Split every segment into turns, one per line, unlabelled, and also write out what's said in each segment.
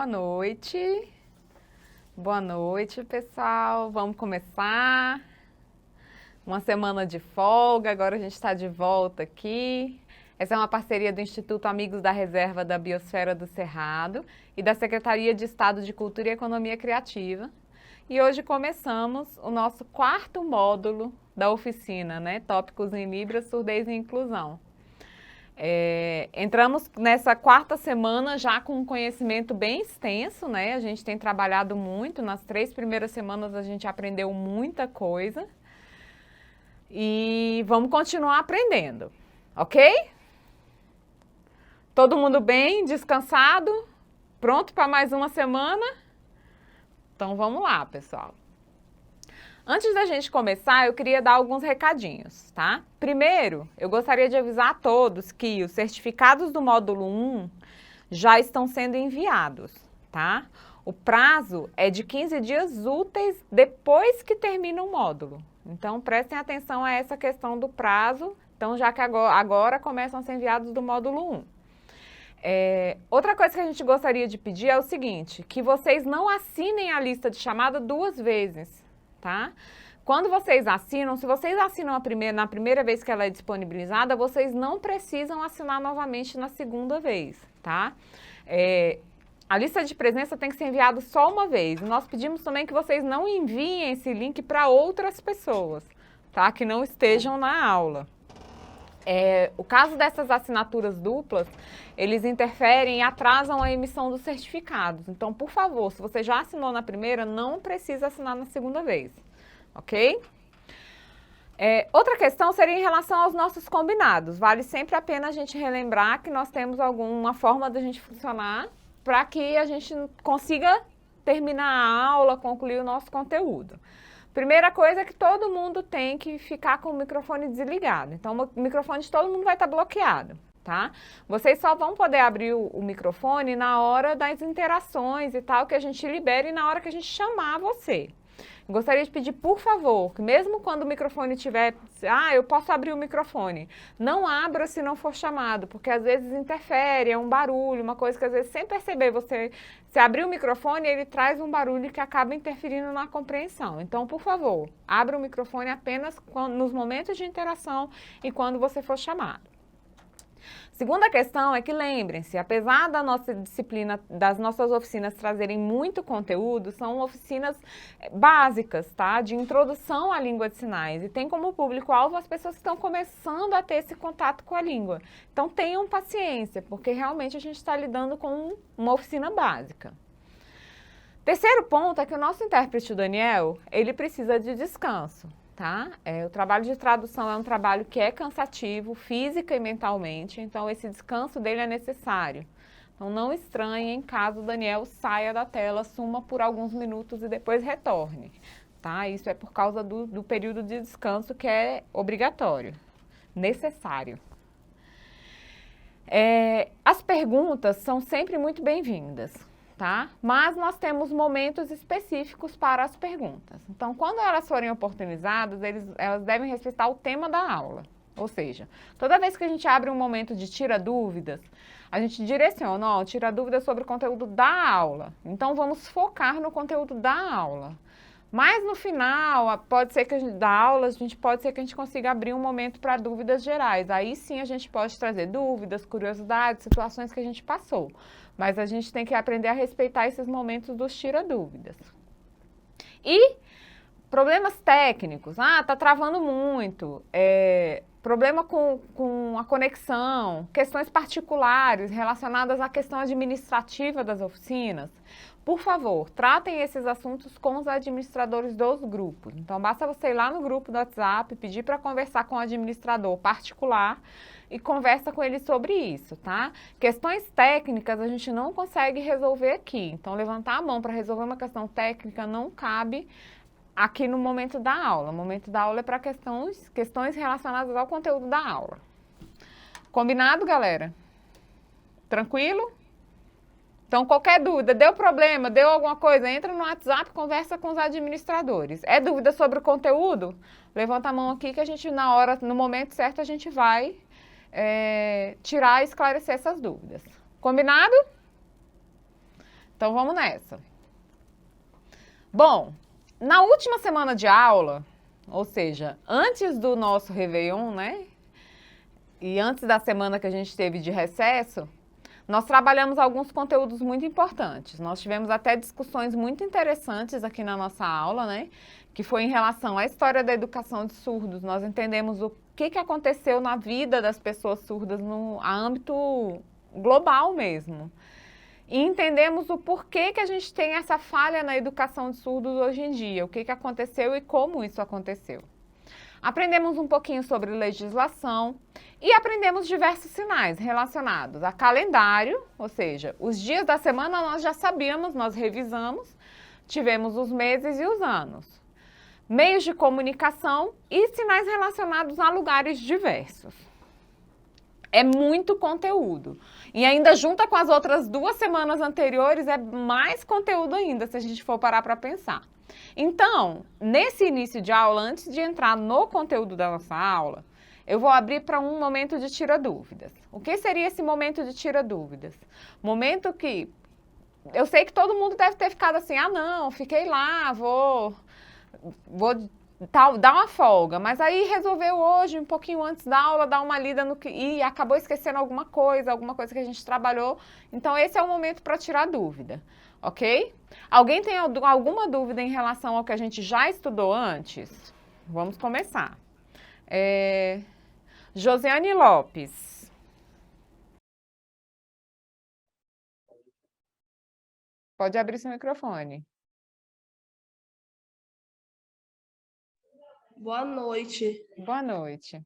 Boa noite. Boa noite, pessoal. Vamos começar. Uma semana de folga, agora a gente está de volta aqui. Essa é uma parceria do Instituto Amigos da Reserva da Biosfera do Cerrado e da Secretaria de Estado de Cultura e Economia Criativa. E hoje começamos o nosso quarto módulo da oficina, né? Tópicos em Libras, Surdez e Inclusão. Entramos nessa quarta semana já com um conhecimento bem extenso, né? A gente tem trabalhado muito, nas 3 primeiras semanas a gente aprendeu muita coisa e vamos continuar aprendendo, ok? Todo mundo bem, descansado, pronto para mais uma semana? Então vamos lá, pessoal. Antes da gente começar, eu queria dar alguns recadinhos, tá? Primeiro, eu gostaria de avisar a todos que os certificados do módulo 1 já estão sendo enviados, tá? O prazo é de 15 dias úteis depois que termina o módulo. Então, prestem atenção a essa questão do prazo, então já que agora começam a ser enviados do módulo 1. Outra coisa que a gente gostaria de pedir é o seguinte, que vocês não assinem a lista de chamada 2 vezes. Tá? Quando vocês assinam, se vocês assinam na primeira vez que ela é disponibilizada, vocês não precisam assinar novamente na segunda vez, tá? A lista de presença tem que ser enviada só uma vez. Nós pedimos também que vocês não enviem esse link para outras pessoas, tá? Que não estejam na aula. O caso dessas assinaturas duplas, eles interferem e atrasam a emissão dos certificados. Então, por favor, se você já assinou na primeira, não precisa assinar na segunda vez, ok? Outra questão seria em relação aos nossos combinados. Vale sempre a pena a gente relembrar que nós temos alguma forma da gente funcionar para que a gente consiga terminar a aula, concluir o nosso conteúdo. Primeira coisa é que todo mundo tem que ficar com o microfone desligado. Então, o microfone de todo mundo vai estar bloqueado, tá? Vocês só vão poder abrir o microfone na hora das interações e tal, que a gente libere na hora que a gente chamar você. Gostaria de pedir, por favor, que mesmo quando o microfone tiver... eu posso abrir o microfone. Não abra se não for chamado, porque às vezes interfere, é um barulho, uma coisa que às vezes sem perceber, você abrir o microfone, ele traz um barulho que acaba interferindo na compreensão. Então, por favor, abra o microfone apenas nos momentos de interação e quando você for chamado. Segunda questão é que lembrem-se, apesar da nossa disciplina, das nossas oficinas trazerem muito conteúdo, são oficinas básicas, tá? De introdução à língua de sinais e tem como público-alvo as pessoas que estão começando a ter esse contato com a língua. Então tenham paciência, porque realmente a gente está lidando com uma oficina básica. Terceiro ponto é que o nosso intérprete, o Daniel, ele precisa de descanso. Tá? O trabalho de tradução é um trabalho que é cansativo, física e mentalmente, então esse descanso dele é necessário. Então não estranhem caso o Daniel saia da tela, suma por alguns minutos e depois retorne. Tá? Isso é por causa do período de descanso que é obrigatório, necessário. As perguntas são sempre muito bem-vindas. Tá? Mas nós temos momentos específicos para as perguntas. Então, quando elas forem oportunizadas, elas devem respeitar o tema da aula. Ou seja, toda vez que a gente abre um momento de tira dúvidas, a gente direciona, tira dúvidas sobre o conteúdo da aula. Então, vamos focar no conteúdo da aula. Mas no final, pode ser que pode ser que a gente consiga abrir um momento para dúvidas gerais. Aí sim a gente pode trazer dúvidas, curiosidades, situações que a gente passou. Mas a gente tem que aprender a respeitar esses momentos dos tira-dúvidas. E problemas técnicos. Tá travando muito. Problema com a conexão. Questões particulares relacionadas à questão administrativa das oficinas. Por favor, tratem esses assuntos com os administradores dos grupos. Então, basta você ir lá no grupo do WhatsApp, pedir para conversar com o administrador particular e conversa com ele sobre isso, tá? Questões técnicas a gente não consegue resolver aqui. Então, levantar a mão para resolver uma questão técnica não cabe aqui no momento da aula. O momento da aula é para questões relacionadas ao conteúdo da aula. Combinado, galera? Tranquilo? Então, qualquer dúvida, deu problema, deu alguma coisa, entra no WhatsApp, conversa com os administradores. É dúvida sobre o conteúdo? Levanta a mão aqui que a gente, no momento certo, a gente vai tirar e esclarecer essas dúvidas. Combinado? Então vamos nessa. Bom, na última semana de aula, ou seja, antes do nosso Réveillon, né? E antes da semana que a gente teve de recesso, nós trabalhamos alguns conteúdos muito importantes. Nós tivemos até discussões muito interessantes aqui na nossa aula, né? Que foi em relação à história da educação de surdos. Nós entendemos o que aconteceu na vida das pessoas surdas no âmbito global mesmo. E entendemos o porquê que a gente tem essa falha na educação de surdos hoje em dia, o que aconteceu e como isso aconteceu. Aprendemos um pouquinho sobre legislação e aprendemos diversos sinais relacionados a calendário, ou seja, os dias da semana nós já sabíamos, nós revisamos, tivemos os meses e os anos. Meios de comunicação e sinais relacionados a lugares diversos. É muito conteúdo. E ainda junta com as outras 2 semanas anteriores, é mais conteúdo ainda, se a gente for parar para pensar. Então, nesse início de aula, antes de entrar no conteúdo da nossa aula, eu vou abrir para um momento de tira-dúvidas. O que seria esse momento de tira-dúvidas? Momento que eu sei que todo mundo deve ter ficado assim, ah não, fiquei lá, vou dar uma folga, mas aí resolveu hoje, um pouquinho antes da aula, dar uma lida no que e acabou esquecendo alguma coisa que a gente trabalhou. Então, esse é o momento para tirar dúvida, ok? Alguém tem alguma dúvida em relação ao que a gente já estudou antes? Vamos começar. Josiane Lopes. Pode abrir seu microfone.
Boa noite.
Boa noite.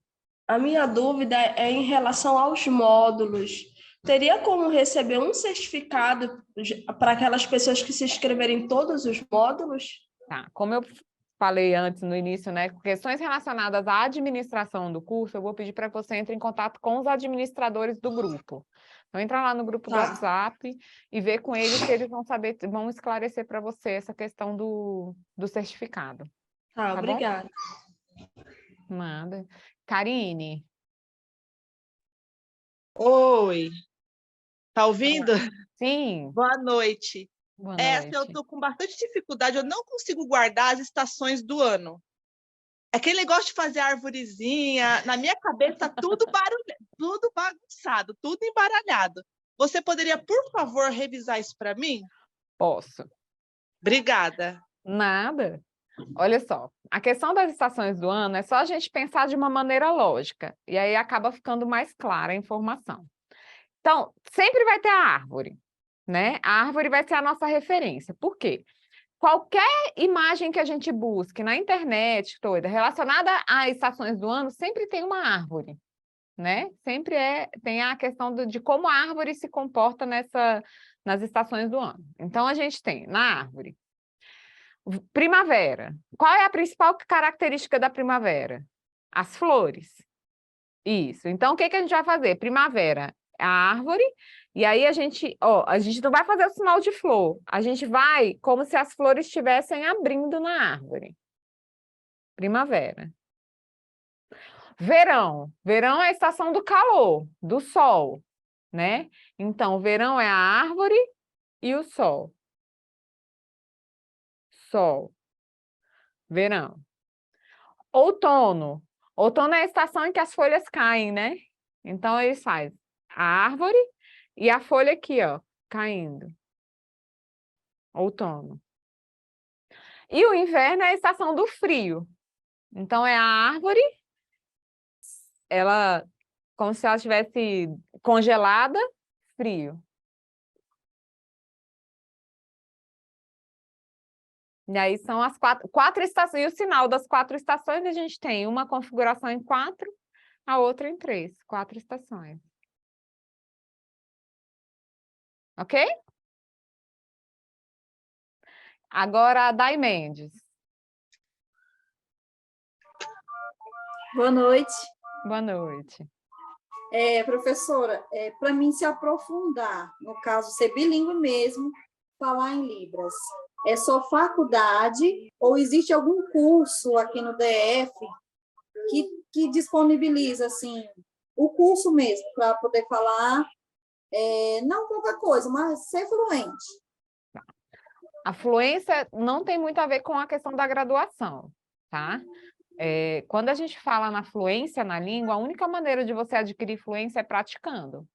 A minha dúvida é em relação aos módulos. Teria como receber um certificado para aquelas pessoas que se inscreverem em todos os módulos?
Tá, como eu falei antes no início, né, questões relacionadas à administração do curso, eu vou pedir para que você entre em contato com os administradores do grupo. Então, entra lá no grupo do WhatsApp e vê com eles se eles vão saber, vão esclarecer para você essa questão do certificado.
Tá, obrigada.
Nada. Karine.
Oi, tá ouvindo?
Sim.
Boa noite.
Boa
Essa
noite.
eu tô com bastante dificuldade, eu não consigo guardar as estações do ano. Aquele negócio de fazer arvorezinha, na minha cabeça tudo tudo bagunçado, tudo embaralhado. Você poderia, por favor, revisar isso para mim?
Posso.
Obrigada.
Nada. Olha só, a questão das estações do ano é só a gente pensar de uma maneira lógica, e aí acaba ficando mais clara a informação. Então, sempre vai ter a árvore, né? A árvore vai ser a nossa referência. Por quê? Qualquer imagem que a gente busque na internet toda relacionada a estações do ano, sempre tem uma árvore, né? Sempre tem a questão de como a árvore se comporta nas estações do ano. Então, a gente tem na árvore primavera. Qual é a principal característica da primavera? As flores. Isso. Então, o que a gente vai fazer? Primavera, a árvore, e aí a gente não vai fazer o sinal de flor. A gente vai como se as flores estivessem abrindo na árvore. Primavera. Verão. Verão é a estação do calor, do sol, né? Então, verão é a árvore e o sol. Sol. Verão. Outono. Outono é a estação em que as folhas caem, né? Então, eles fazem a árvore e a folha aqui, ó, caindo. Outono. E o inverno é a estação do frio. Então, é a árvore, ela, como se ela estivesse congelada, frio. E aí são as quatro estações. E o sinal das 4 estações, a gente tem uma configuração em 4, a outra em 3. 4 estações. Ok? Agora, a Day Mendes.
Boa noite.
Boa noite.
Professora, para mim se aprofundar, no caso, ser bilíngue mesmo, falar em Libras, é só faculdade ou existe algum curso aqui no DF que disponibiliza, assim, o curso mesmo, para poder falar, não qualquer coisa, mas ser fluente?
A fluência não tem muito a ver com a questão da graduação, tá? Quando a gente fala na fluência na língua, a única maneira de você adquirir fluência é praticando,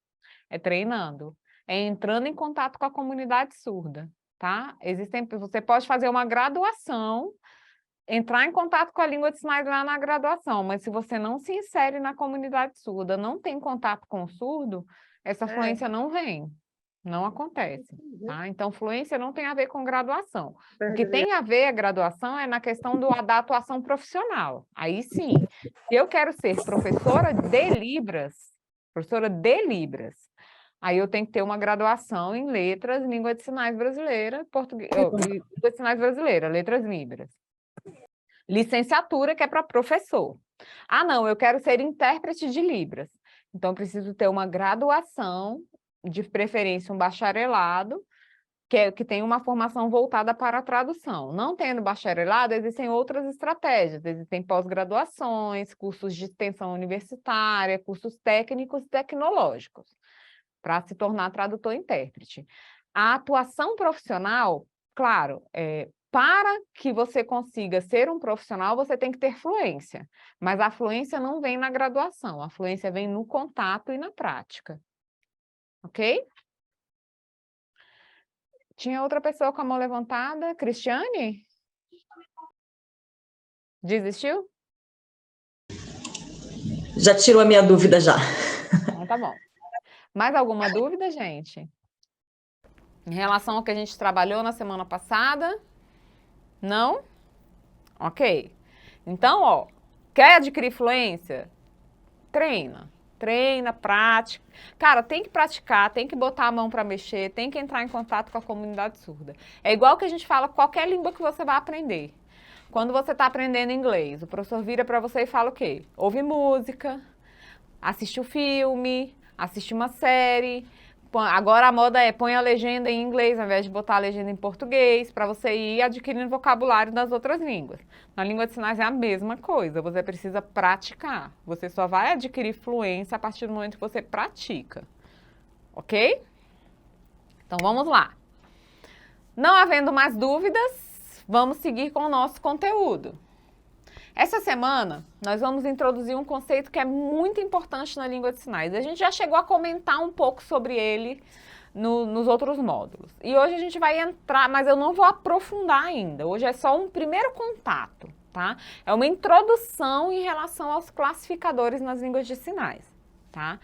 é treinando, é entrando em contato com a comunidade surda, tá? Você pode fazer uma graduação, entrar em contato com a língua de sinais lá na graduação, mas se você não se insere na comunidade surda, não tem contato com o surdo, essa fluência não vem, não acontece, tá? Então, fluência não tem a ver com graduação. O que tem a ver a graduação é na questão da atuação profissional. Aí sim, se eu quero ser professora de Libras, aí eu tenho que ter uma graduação em letras, língua de sinais brasileira, língua de sinais brasileira, letras Libras. Licenciatura, que é para professor. Ah, não, eu quero ser intérprete de Libras. Então, eu preciso ter uma graduação, de preferência um bacharelado, que tem uma formação voltada para a tradução. Não tendo bacharelado, existem outras estratégias. Existem pós-graduações, cursos de extensão universitária, cursos técnicos e tecnológicos, para se tornar tradutor e intérprete. A atuação profissional, claro, para que você consiga ser um profissional, você tem que ter fluência, mas a fluência não vem na graduação, a fluência vem no contato e na prática. Ok? Tinha outra pessoa com a mão levantada? Cristiane? Desistiu?
Já tirou a minha dúvida, já.
Então, tá bom. Mais alguma dúvida, gente? Em relação ao que a gente trabalhou na semana passada? Não? Ok. Então, ó, quer adquirir fluência? Treina. Treina, prática. Cara, tem que praticar, tem que botar a mão para mexer, tem que entrar em contato com a comunidade surda. É igual que a gente fala qualquer língua que você vai aprender. Quando você está aprendendo inglês, o professor vira para você e fala o quê? Ouve música, assiste o filme, assiste uma série. Agora a moda é põe a legenda em inglês ao invés de botar a legenda em português, para você ir adquirindo vocabulário das outras línguas. Na língua de sinais é a mesma coisa, você precisa praticar. Você só vai adquirir fluência a partir do momento que você pratica. Ok? Então vamos lá. Não havendo mais dúvidas, vamos seguir com o nosso conteúdo. Essa semana, nós vamos introduzir um conceito que é muito importante na língua de sinais. A gente já chegou a comentar um pouco sobre ele nos outros módulos. E hoje a gente vai entrar, mas eu não vou aprofundar ainda. Hoje é só um primeiro contato, tá? É uma introdução em relação aos classificadores nas línguas de sinais, tá?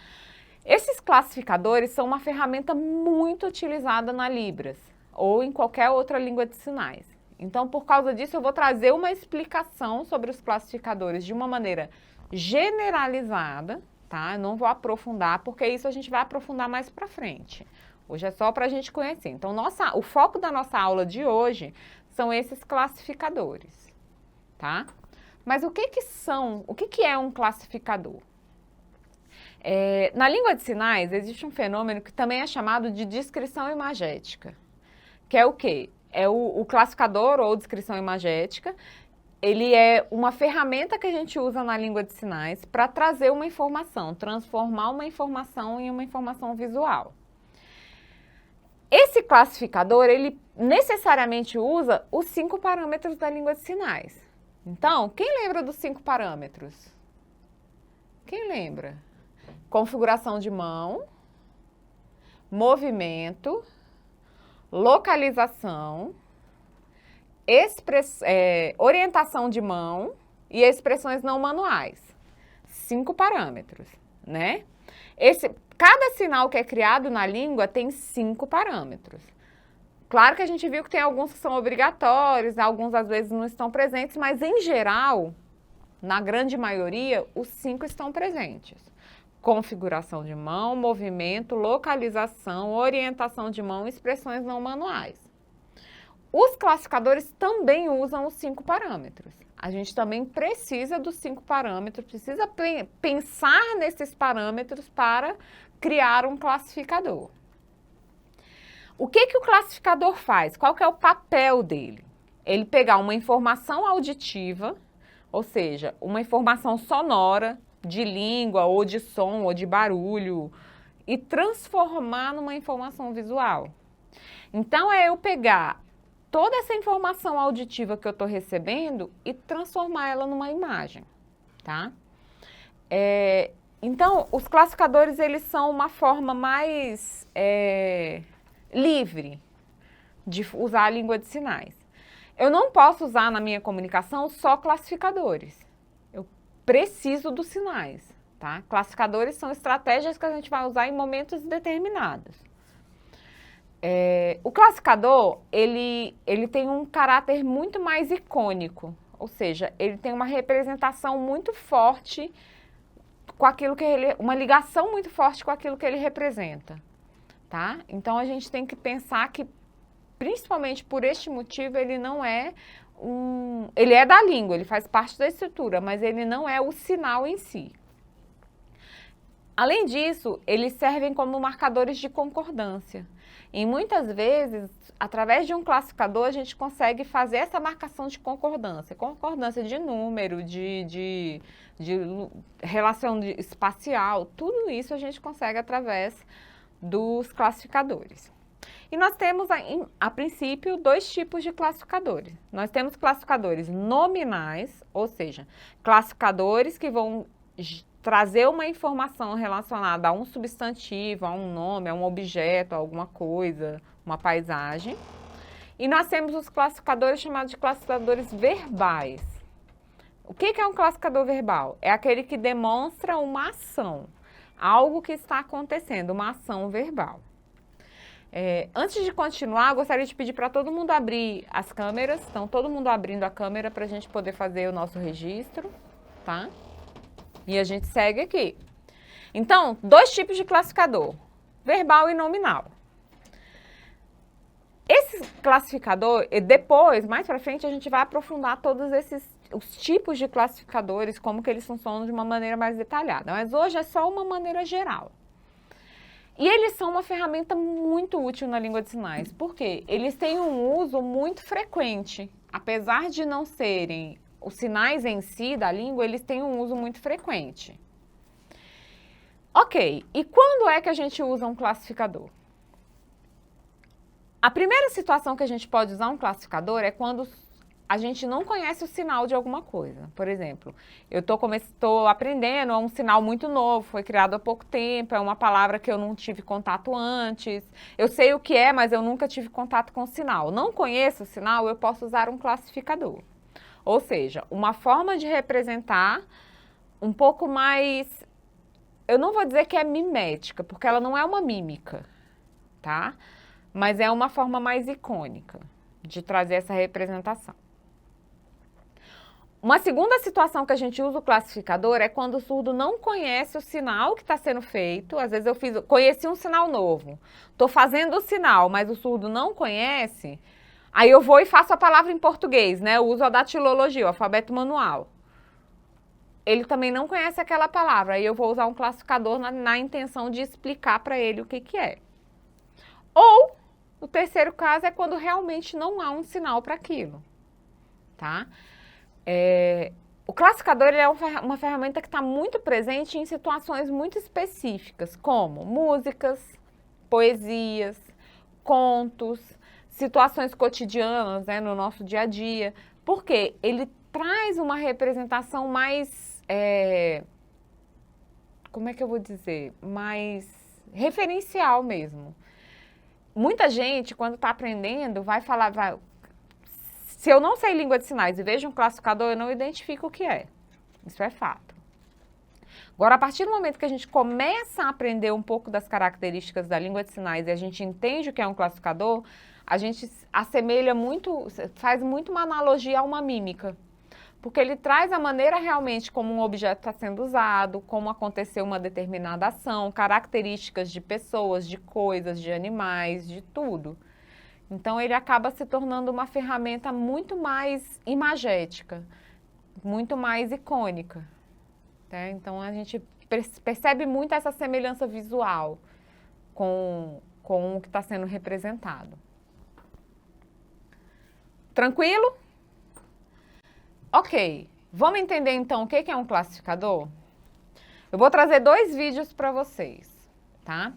Esses classificadores são uma ferramenta muito utilizada na Libras ou em qualquer outra língua de sinais. Então, por causa disso, eu vou trazer uma explicação sobre os classificadores de uma maneira generalizada, tá? Eu não vou aprofundar, porque isso a gente vai aprofundar mais para frente. Hoje é só para a gente conhecer. Então, o foco da nossa aula de hoje são esses classificadores, tá? Mas o que que é um classificador? Na língua de sinais, existe um fenômeno que também é chamado de descrição imagética, que é o quê? É o classificador ou descrição imagética, ele é uma ferramenta que a gente usa na língua de sinais para trazer uma informação, transformar uma informação em uma informação visual. Esse classificador, ele necessariamente usa os 5 parâmetros da língua de sinais. Então, quem lembra dos 5 parâmetros? Quem lembra? Configuração de mão, movimento, localização, orientação de mão e expressões não manuais. 5 parâmetros, né? Cada sinal que é criado na língua tem 5 parâmetros. Claro que a gente viu que tem alguns que são obrigatórios, alguns às vezes não estão presentes, mas em geral, na grande maioria, os 5 estão presentes. Configuração de mão, movimento, localização, orientação de mão e expressões não manuais. Os classificadores também usam os 5 parâmetros. A gente também precisa dos 5 parâmetros, precisa pensar nesses parâmetros para criar um classificador. O que o classificador faz? Qual que é o papel dele? Ele pegar uma informação auditiva, ou seja, uma informação sonora, de língua, ou de som, ou de barulho, e transformar numa informação visual. Então, é eu pegar toda essa informação auditiva que eu estou recebendo e transformar ela numa imagem, tá? Então, os classificadores, eles são uma forma mais livre de usar a língua de sinais. Eu não posso usar na minha comunicação só classificadores. Eu preciso dos sinais, tá? Classificadores são estratégias que a gente vai usar em momentos determinados. O classificador, ele tem um caráter muito mais icônico, ou seja, ele tem uma representação muito forte com aquilo que uma ligação muito forte com aquilo que ele representa, tá? Então, a gente tem que pensar que, principalmente por este motivo, ele não é ele é da língua, ele faz parte da estrutura, mas ele não é o sinal em si. Além disso, eles servem como marcadores de concordância. E muitas vezes, através de um classificador, a gente consegue fazer essa marcação de concordância. Concordância de número, de relação espacial, tudo isso a gente consegue através dos classificadores. E nós temos, a princípio, dois tipos de classificadores. Nós temos classificadores nominais, ou seja, classificadores que vão trazer uma informação relacionada a um substantivo, a um nome, a um objeto, a alguma coisa, uma paisagem. E nós temos os classificadores chamados de classificadores verbais. O que é um classificador verbal? É aquele que demonstra uma ação, algo que está acontecendo, uma ação verbal. Antes de continuar, gostaria de pedir para todo mundo abrir as câmeras. Então, todo mundo abrindo a câmera para a gente poder fazer o nosso registro, tá? E a gente segue aqui. Então, dois tipos de classificador, verbal e nominal. Esse classificador, depois, mais para frente, a gente vai aprofundar todos os tipos de classificadores, como que eles funcionam de uma maneira mais detalhada. Mas hoje é só uma maneira geral. E eles são uma ferramenta muito útil na língua de sinais. Por quê? Eles têm um uso muito frequente. Apesar de não serem os sinais em si da língua, eles têm um uso muito frequente. Ok, e quando é que a gente usa um classificador? A primeira situação que a gente pode usar um classificador é quando a gente não conhece o sinal de alguma coisa. Por exemplo, eu estou aprendendo, é um sinal muito novo, foi criado há pouco tempo, é uma palavra que eu não tive contato antes. Eu sei o que é, mas eu nunca tive contato com o sinal. Não conheço o sinal, eu posso usar um classificador. Ou seja, uma forma de representar um pouco mais, eu não vou dizer que é mimética, porque ela não é uma mímica, tá? Mas é uma forma mais icônica de trazer essa representação. Uma segunda situação que a gente usa o classificador é quando o surdo não conhece o sinal que está sendo feito. Às vezes eu conheci um sinal novo, estou fazendo o sinal, mas o surdo não conhece. Aí eu vou e faço a palavra em português, né? Eu uso a datilologia, o alfabeto manual. Ele também não conhece aquela palavra, aí eu vou usar um classificador na intenção de explicar para ele o que é. Ou, o terceiro caso é quando realmente não há um sinal para aquilo, tá? O classificador ele é uma ferramenta que está muito presente em situações muito específicas, como músicas, poesias, contos, situações cotidianas, né, no nosso dia a dia, porque ele traz uma representação mais, como é que eu vou dizer, mais referencial mesmo. Muita gente, quando está aprendendo, vai falar, se eu não sei língua de sinais e vejo um classificador, eu não identifico o que é. Isso é fato. Agora, a partir do momento que a gente começa a aprender um pouco das características da língua de sinais e a gente entende o que é um classificador, a gente assemelha muito, faz muito uma analogia a uma mímica. Porque ele traz a maneira realmente como um objeto está sendo usado, como aconteceu uma determinada ação, características de pessoas, de coisas, de animais, de tudo. Então, ele acaba se tornando uma ferramenta muito mais imagética, muito mais icônica. Tá? Então, a gente percebe muito essa semelhança visual com o que está sendo representado. Tranquilo? Ok, vamos entender então o que é um classificador? Eu vou trazer dois vídeos para vocês, tá?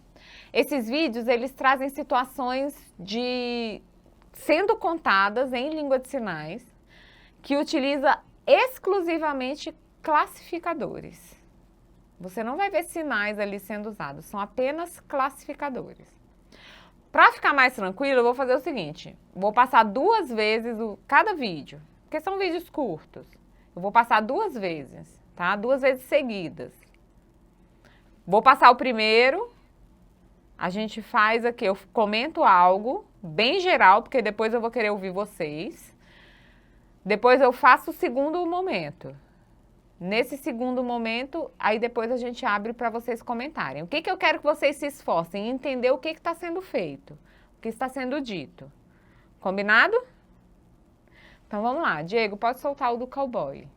Esses vídeos, eles trazem situações sendo contadas em língua de sinais, que utiliza exclusivamente classificadores. Você não vai ver sinais ali sendo usados, são apenas classificadores. Para ficar mais tranquilo, eu vou fazer o seguinte, vou passar 2 vezes cada vídeo, porque são vídeos curtos. Eu vou passar 2 vezes, tá? 2 vezes seguidas. Vou passar o primeiro, a gente faz aqui, eu comento algo bem geral, porque depois eu vou querer ouvir vocês. Depois eu faço o segundo momento. Nesse segundo momento, aí depois a gente abre para vocês comentarem. O que que eu quero que vocês se esforcem em entender o que está sendo feito, o que está sendo dito. Combinado? Então vamos lá, Diego, pode soltar o do cowboy.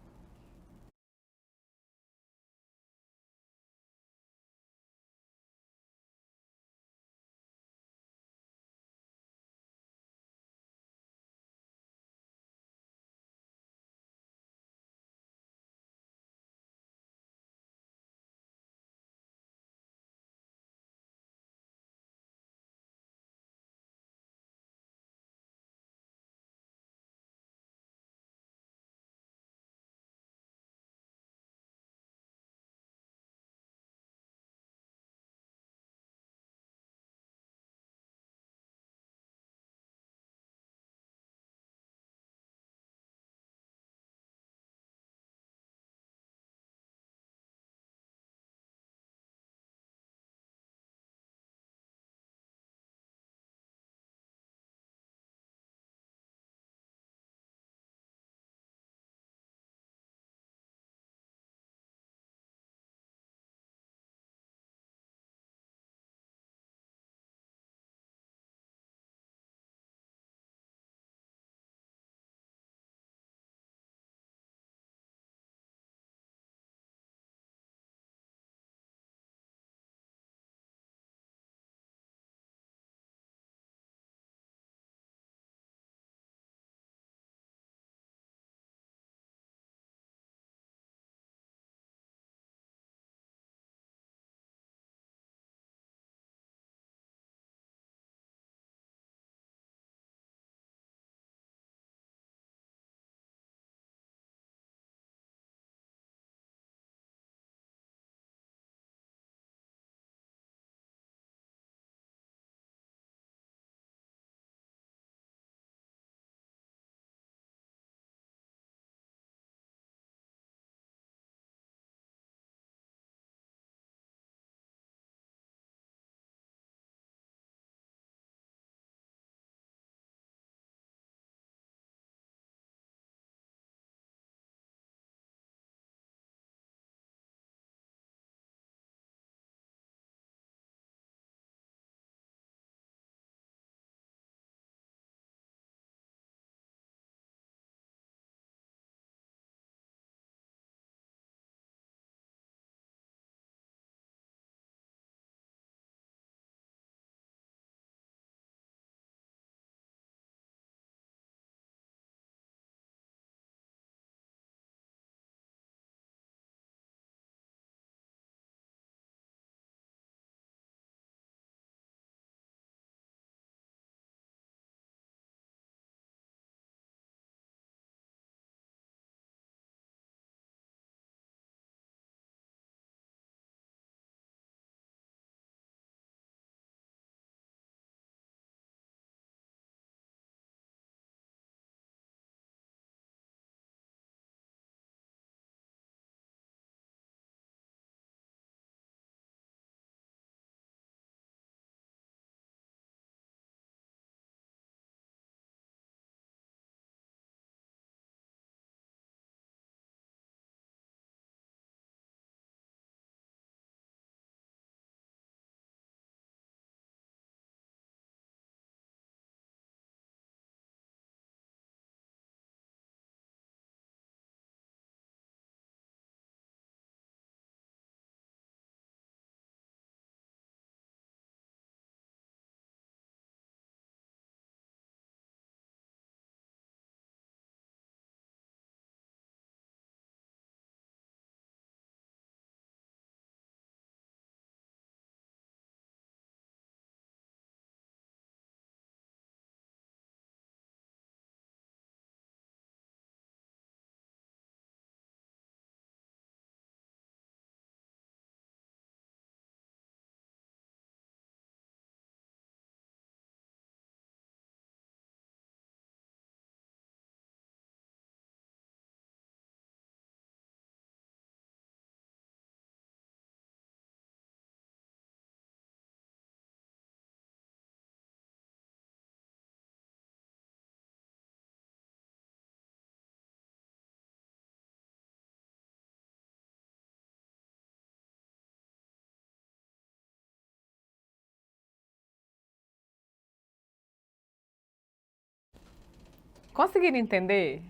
Conseguiram entender?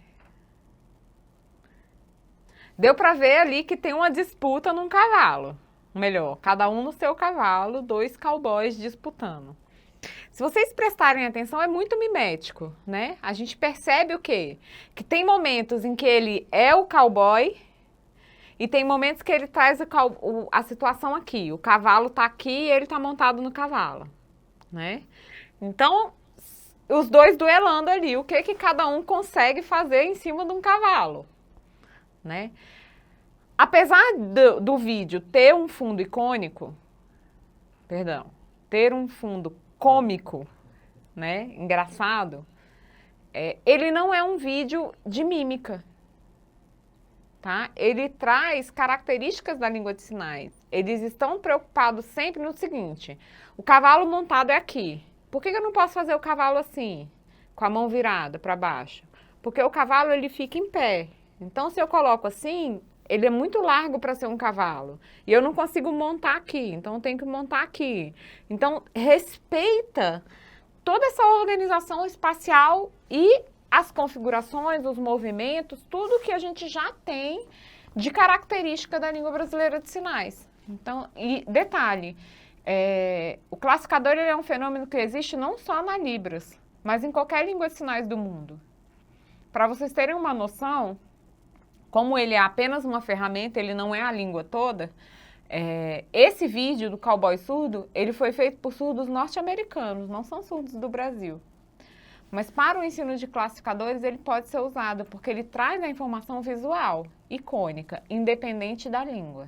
Deu para ver ali que tem uma disputa num cavalo. Melhor, cada um no seu cavalo, dois cowboys disputando. Se vocês prestarem atenção, é muito mimético, né? A gente percebe o quê? Que tem momentos em que ele é o cowboy e tem momentos que ele traz a situação aqui. O cavalo tá aqui e ele tá montado no cavalo, né? Então, os dois duelando ali, o que que cada um consegue fazer em cima de um cavalo, né? Apesar do vídeo ter um fundo icônico, perdão, ter um fundo cômico, né, engraçado, ele não é um vídeo de mímica, tá? Ele traz características da língua de sinais. Eles estão preocupados sempre no seguinte: o cavalo montado é aqui. Por que eu não posso fazer o cavalo assim, com a mão virada para baixo? Porque o cavalo ele fica em pé. Então, se eu coloco assim, ele é muito largo para ser um cavalo. E eu não consigo montar aqui, então eu tenho que montar aqui. Então, respeita toda essa organização espacial e as configurações, os movimentos, tudo que a gente já tem de característica da língua brasileira de sinais. Então, e detalhe, o classificador ele é um fenômeno que existe não só na Libras, mas em qualquer língua de sinais do mundo. Para vocês terem uma noção, como ele é apenas uma ferramenta, ele não é a língua toda, esse vídeo do cowboy surdo, ele foi feito por surdos norte-americanos, não são surdos do Brasil. Mas para o ensino de classificadores ele pode ser usado, porque ele traz a informação visual, icônica, independente da língua.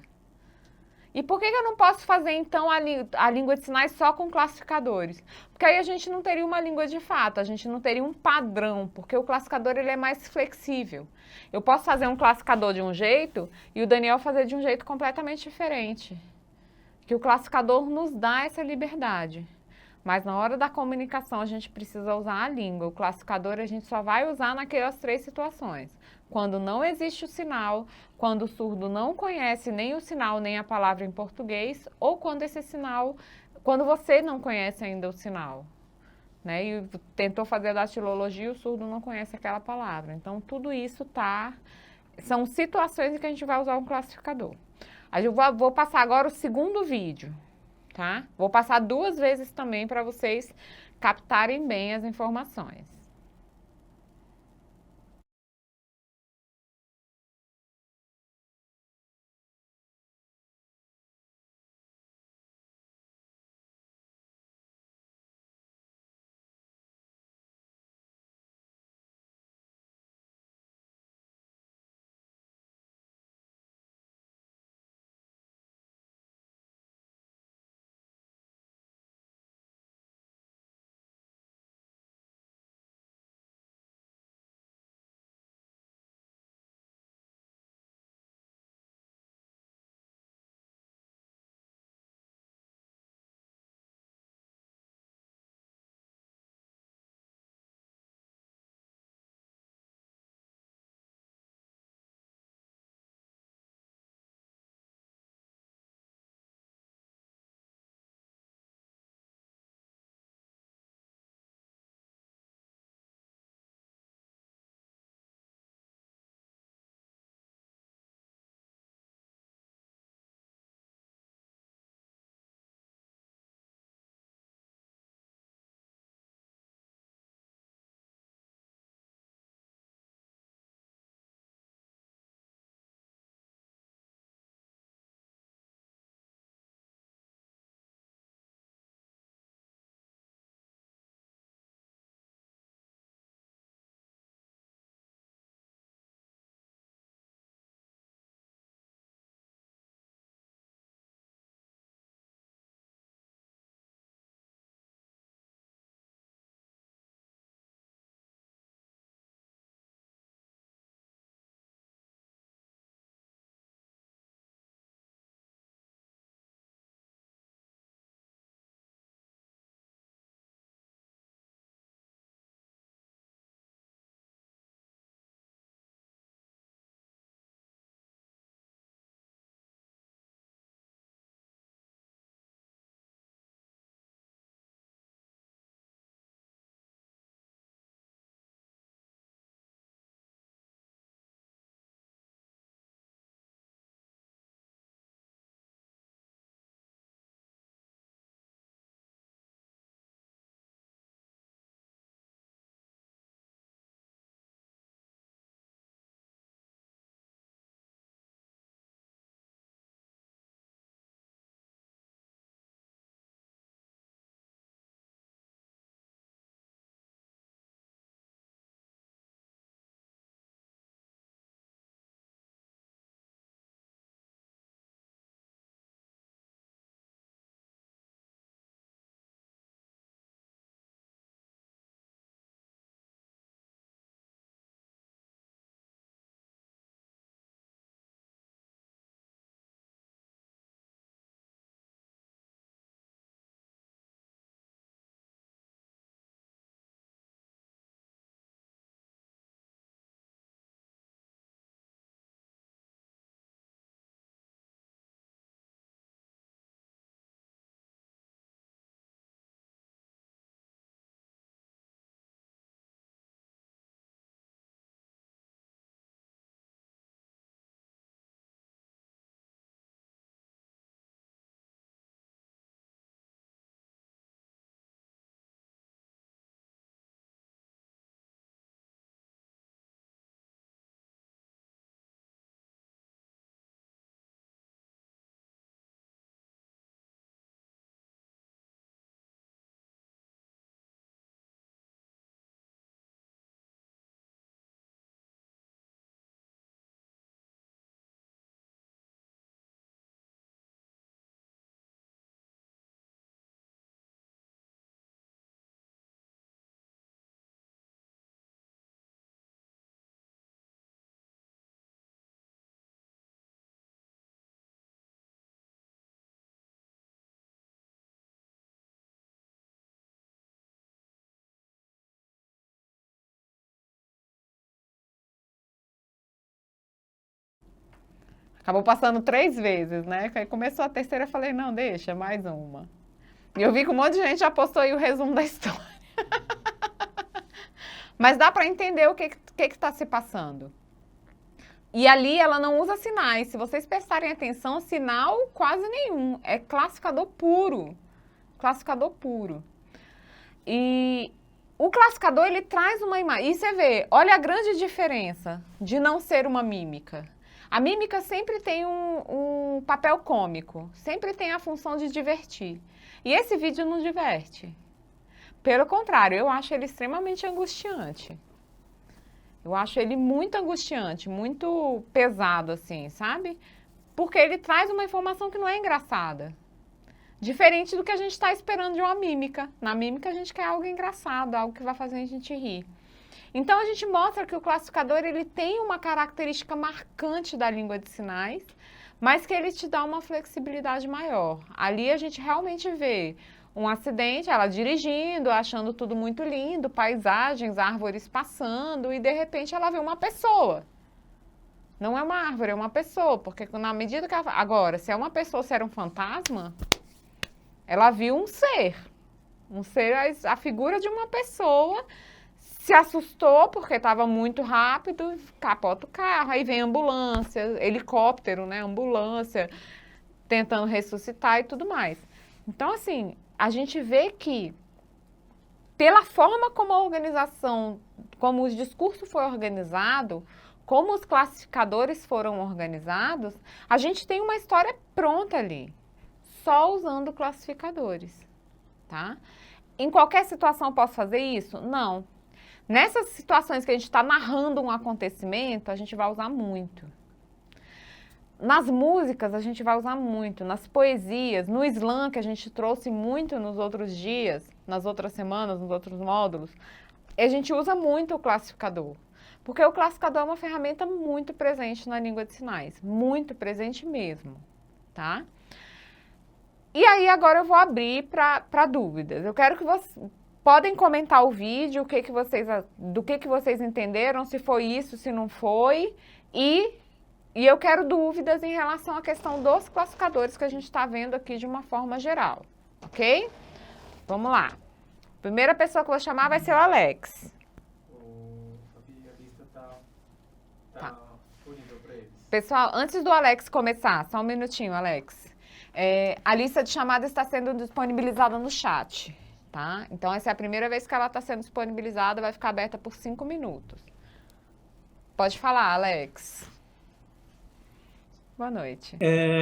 E por que eu não posso fazer, então, a língua de sinais só com classificadores? Porque aí a gente não teria uma língua de fato, a gente não teria um padrão, porque o classificador ele é mais flexível. Eu posso fazer um classificador de um jeito e o Daniel fazer de um jeito completamente diferente. Que o classificador nos dá essa liberdade. Mas na hora da comunicação a gente precisa usar a língua. O classificador a gente só vai usar naquelas 3 situações. Quando não existe o sinal, quando o surdo não conhece nem o sinal nem a palavra em português, ou quando esse sinal, quando você não conhece ainda o sinal, né? E tentou fazer a datilologia e o surdo não conhece aquela palavra. Então tudo isso são situações em que a gente vai usar um classificador. Eu vou passar agora o segundo vídeo. Tá? Vou passar 2 vezes também para vocês captarem bem as informações. Acabou passando 3 vezes, né? Aí começou a terceira, eu falei, não, deixa, mais uma. E eu vi que um monte de gente já postou aí o resumo da história. Mas dá para entender o que está se passando. E ali ela não usa sinais. Se vocês prestarem atenção, sinal quase nenhum. É classificador puro. Classificador puro. E o classificador, ele traz uma imagem. E você vê, olha a grande diferença de não ser uma mímica. A mímica sempre tem um papel cômico. Sempre tem a função de divertir. E esse vídeo não diverte. Pelo contrário, eu acho ele extremamente angustiante. Eu acho ele muito angustiante, muito pesado, assim, sabe? Porque ele traz uma informação que não é engraçada. Diferente do que a gente está esperando de uma mímica. Na mímica a gente quer algo engraçado, algo que vai fazer a gente rir. Então a gente mostra que o classificador ele tem uma característica marcante da língua de sinais, mas que ele te dá uma flexibilidade maior. Ali a gente realmente vê um acidente, ela dirigindo, achando tudo muito lindo, paisagens, árvores passando, e de repente ela vê uma pessoa. Não é uma árvore, é uma pessoa, porque na medida que ela... Agora, se é uma pessoa, se era um fantasma, ela viu um ser, a figura de uma pessoa, se assustou porque estava muito rápido, capota o carro, aí vem ambulância, helicóptero, né, ambulância, tentando ressuscitar e tudo mais. Então, assim, a gente vê que, pela forma como a organização, como o discurso foi organizado, como os classificadores foram organizados, a gente tem uma história pronta ali, só usando classificadores, tá? Em qualquer situação eu posso fazer isso? Não. Nessas situações que a gente está narrando um acontecimento, a gente vai usar muito. Nas músicas, a gente vai usar muito. Nas poesias, no slam, que a gente trouxe muito nos outros dias, nas outras semanas, nos outros módulos, a gente usa muito o classificador. Porque o classificador é uma ferramenta muito presente na língua de sinais. Muito presente mesmo, tá? E aí, agora eu vou abrir para dúvidas. Eu quero que vocês... Podem comentar o vídeo, do que vocês entenderam, se foi isso, se não foi. E eu quero dúvidas em relação à questão dos classificadores que a gente está vendo aqui de uma forma geral, ok? Vamos lá. Primeira pessoa que eu vou chamar vai ser o Alex.
A lista tá disponível para eles.
Pessoal, antes do Alex começar, só um minutinho, Alex. A lista de chamada está sendo disponibilizada no chat. Tá? Então, essa é a primeira vez que ela está sendo disponibilizada, vai ficar aberta por 5 minutos. Pode falar, Alex. Boa noite.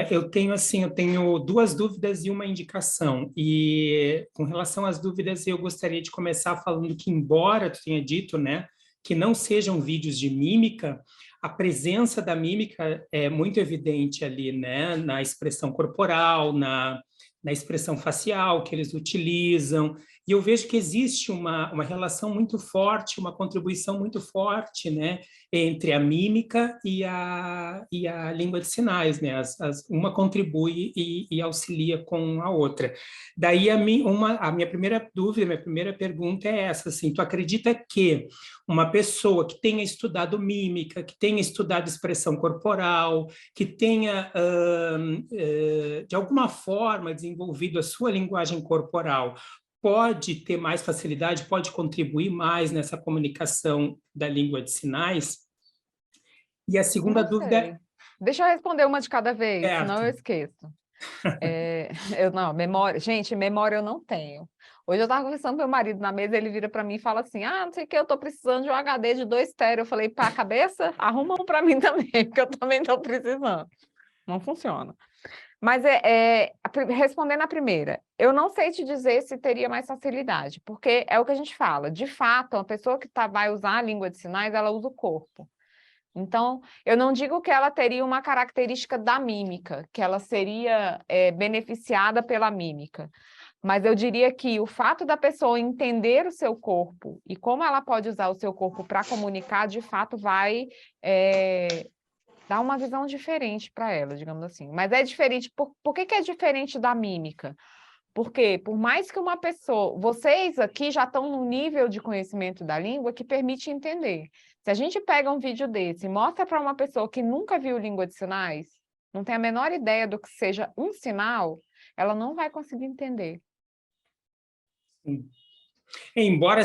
Eu tenho 2 dúvidas e uma indicação. E com relação às dúvidas, eu gostaria de começar falando que, embora tu tenha dito, né, que não sejam vídeos de mímica, a presença da mímica é muito evidente ali, né, na expressão corporal, na expressão facial que eles utilizam, e eu vejo que existe uma relação muito forte, uma contribuição muito forte, né, entre a mímica e a língua de sinais, né, uma contribui e auxilia com a outra. Daí a minha primeira dúvida, minha primeira pergunta é essa, assim, tu acredita que uma pessoa que tenha estudado mímica, que tenha estudado expressão corporal, que tenha, de alguma forma, desenvolvido a sua linguagem corporal, pode ter mais facilidade, pode contribuir mais nessa comunicação da língua de sinais? E a segunda dúvida...
Deixa eu responder uma de cada vez,
certo.
Senão eu esqueço. Memória eu não tenho. Hoje eu estava conversando com meu marido na mesa, ele vira para mim e fala assim, não sei o que, eu estou precisando de um HD de 2 TB. Eu falei, pá, cabeça, arruma um para mim também, porque eu também estou precisando. Não funciona. Mas respondendo a primeira, eu não sei te dizer se teria mais facilidade, porque é o que a gente fala, de fato, uma pessoa que vai usar a língua de sinais, ela usa o corpo. Então, eu não digo que ela teria uma característica da mímica, que ela seria beneficiada pela mímica, mas eu diria que o fato da pessoa entender o seu corpo e como ela pode usar o seu corpo para comunicar, de fato, vai dar uma visão diferente para ela, digamos assim. Mas é diferente, por que é diferente da mímica? Porque, por mais que uma pessoa... Vocês aqui já estão num nível de conhecimento da língua que permite entender. Se a gente pega um vídeo desse e mostra para uma pessoa que nunca viu língua de sinais, não tem a menor ideia do que seja um sinal, ela não vai conseguir entender.
Sim. Embora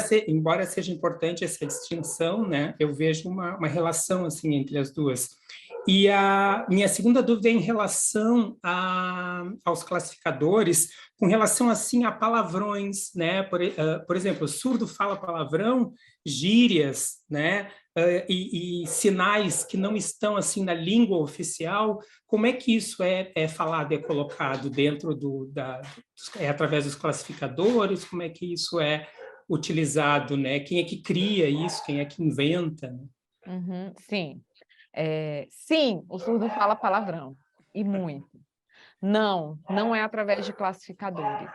seja importante essa distinção, né, eu vejo uma relação assim entre as duas. E a minha segunda dúvida é em relação aos classificadores, com relação assim a palavrões, né? Por exemplo, o surdo fala palavrão, gírias, né? E sinais que não estão assim na língua oficial. Como é que isso é falado, é colocado dentro através dos classificadores? Como é que isso é utilizado, né? Quem é que cria isso? Quem é que inventa? Né?
Uhum, sim. Sim, o surdo fala palavrão, e muito. Não, não é através de classificadores.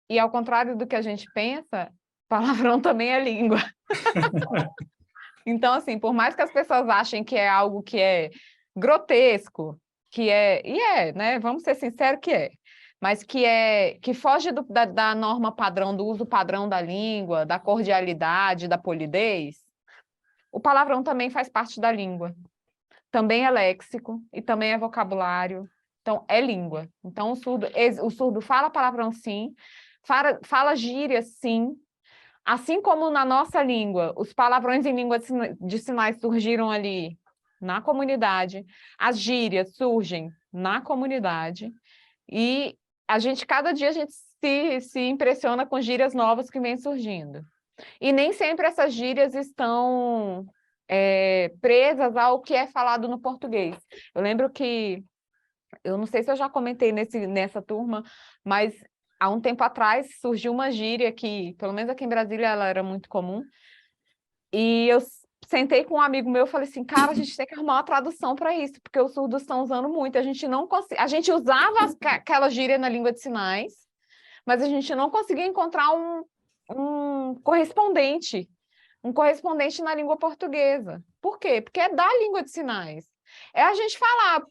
E ao contrário do que a gente pensa, palavrão também é língua. Então, assim, por mais que as pessoas achem que é algo que é grotesco, né? Vamos ser sinceros que é. Mas que foge da norma padrão, do uso padrão da língua, da cordialidade, da polidez, o palavrão também faz parte da língua. Também é léxico e também é vocabulário. Então, é língua. Então, o surdo fala palavrão sim, fala gíria sim, assim como na nossa língua, os palavrões em língua de sinais surgiram ali na comunidade, as gírias surgem na comunidade, e cada dia a gente se impressiona com gírias novas que vêm surgindo. E nem sempre essas gírias estão presas ao que é falado no português. Eu lembro que, eu não sei se eu já comentei nessa turma, mas há um tempo atrás surgiu uma gíria que, pelo menos aqui em Brasília, ela era muito comum, e eu sentei com um amigo meu e falei assim, cara, a gente tem que arrumar uma tradução para isso, porque os surdos estão usando muito, a gente usava aquela gíria na língua de sinais, mas a gente não conseguia encontrar um correspondente na língua portuguesa. Por quê? Porque é da língua de sinais. É a gente falar,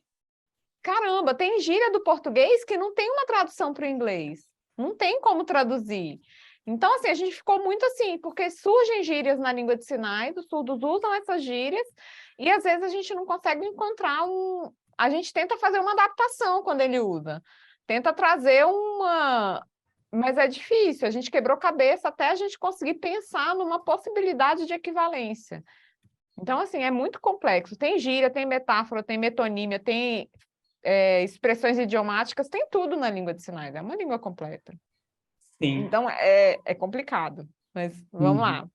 caramba, tem gíria do português que não tem uma tradução para o inglês. Não tem como traduzir. Então, assim, a gente ficou muito assim, porque surgem gírias na língua de sinais, os surdos usam essas gírias, e às vezes a gente não consegue encontrar A gente tenta fazer uma adaptação quando ele usa. Tenta trazer Mas é difícil, a gente quebrou cabeça até a gente conseguir pensar numa possibilidade de equivalência. Então, assim, é muito complexo. Tem gíria, tem metáfora, tem metonímia, tem expressões idiomáticas, tem tudo na língua de sinais, é uma língua completa.
Sim.
Então, é complicado, mas vamos lá.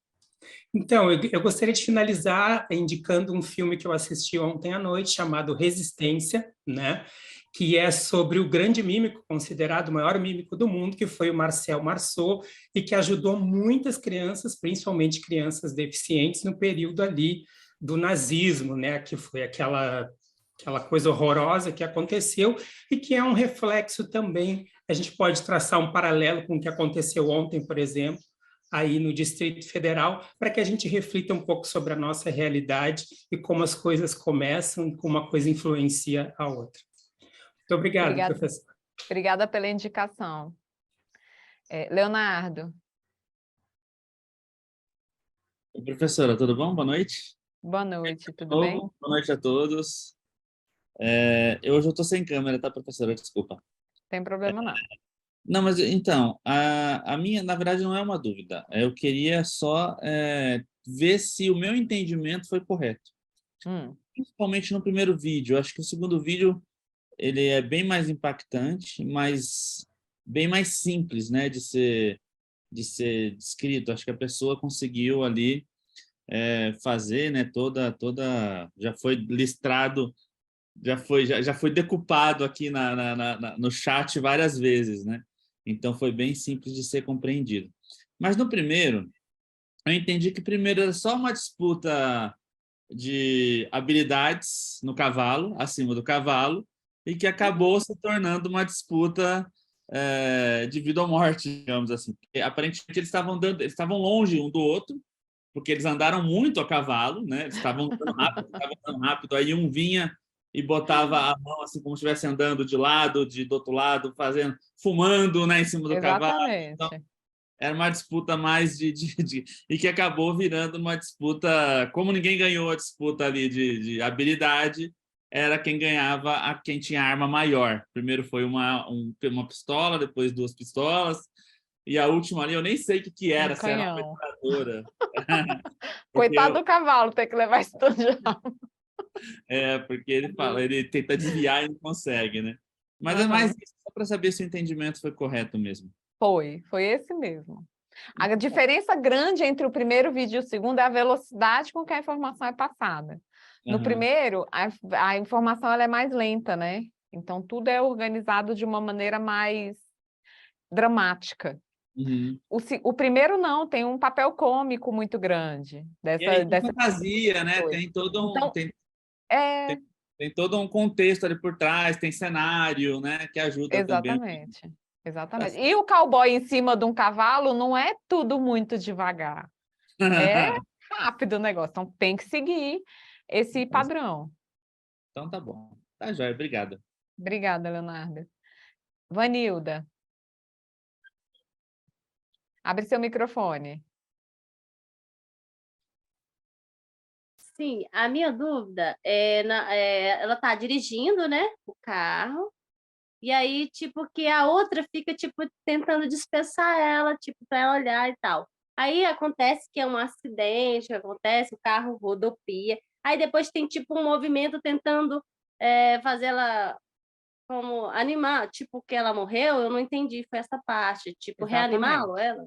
Então, eu gostaria de finalizar indicando um filme que eu assisti ontem à noite, chamado Resistência, né? Que é sobre o grande mímico, considerado o maior mímico do mundo, que foi o Marcel Marceau, e que ajudou muitas crianças, principalmente crianças deficientes, no período ali do nazismo, né? Que foi aquela coisa horrorosa que aconteceu e que é um reflexo também. A gente pode traçar um paralelo com o que aconteceu ontem, por exemplo, aí no Distrito Federal, para que a gente reflita um pouco sobre a nossa realidade e como as coisas começam e como uma coisa influencia a outra. Muito obrigado, professor.
Obrigada pela indicação. Leonardo.
Oi, professora, tudo bom? Boa noite.
Boa noite, tudo bem?
Boa noite a todos. Hoje eu estou sem câmera, tá, professora? Desculpa.
Não tem problema, não.
Não, mas então, a minha, na verdade, não é uma dúvida. Eu queria só ver se o meu entendimento foi correto. Principalmente no primeiro vídeo. Acho que o segundo vídeo ele é bem mais impactante, mas bem mais simples, né, de ser descrito. Acho que a pessoa conseguiu ali fazer, né, já foi listrado, já foi decupado aqui no chat várias vezes, né? Então foi bem simples de ser compreendido. Mas no primeiro, eu entendi que primeiro era só uma disputa de habilidades no cavalo, acima do cavalo, e que acabou se tornando uma disputa de vida ou morte, digamos assim. Porque, aparentemente eles estavam longe um do outro, porque eles andaram muito a cavalo, né? Eles estavam andando rápido, aí um vinha e botava a mão assim como se estivesse andando de lado, do outro lado, fumando, né, em cima do cavalo. Então, era uma disputa mais e que acabou virando uma disputa, como ninguém ganhou a disputa ali de habilidade, era quem ganhava, quem tinha a arma maior. Primeiro foi uma pistola, depois 2 pistolas, e a última ali eu nem sei o que era, se era uma
canhão.
metralhadora.
Coitado do cavalo, ter que levar isso tudo de arma.
Porque ele tenta desviar e não consegue, né? Mas é
Aham.
mais isso, só para saber se o entendimento foi correto mesmo.
Foi esse mesmo. A diferença grande entre o primeiro vídeo e o segundo é a velocidade com que a informação é passada. No
Aham.
primeiro, a informação ela é mais lenta, né? Então, tudo é organizado de uma maneira mais dramática.
Uhum.
O primeiro não, tem um papel cômico muito grande.
E aí, tem
Dessa
fantasia, né?
coisa.
Tem todo um,
Então,
tem,
é,
tem todo um contexto ali por trás, tem cenário, né? Que ajuda também.
exatamente. Exatamente. E o cowboy em cima de um cavalo não é tudo muito devagar. É rápido o negócio. Então, tem que seguir esse padrão.
Então tá bom. Tá jóia, obrigado.
Obrigada, Leonardo. Vanilda. Abre seu microfone.
Sim, a minha dúvida ela tá dirigindo, né, o carro, e aí, tipo, que a outra fica, tipo, tentando dispersar ela, tipo, para ela olhar e tal. Aí acontece que é um acidente, acontece, o carro rodopia, aí depois tem, tipo, um movimento tentando fazer ela como animar, tipo, que ela morreu, eu não entendi, foi essa parte, tipo, reanimá-lo, ela?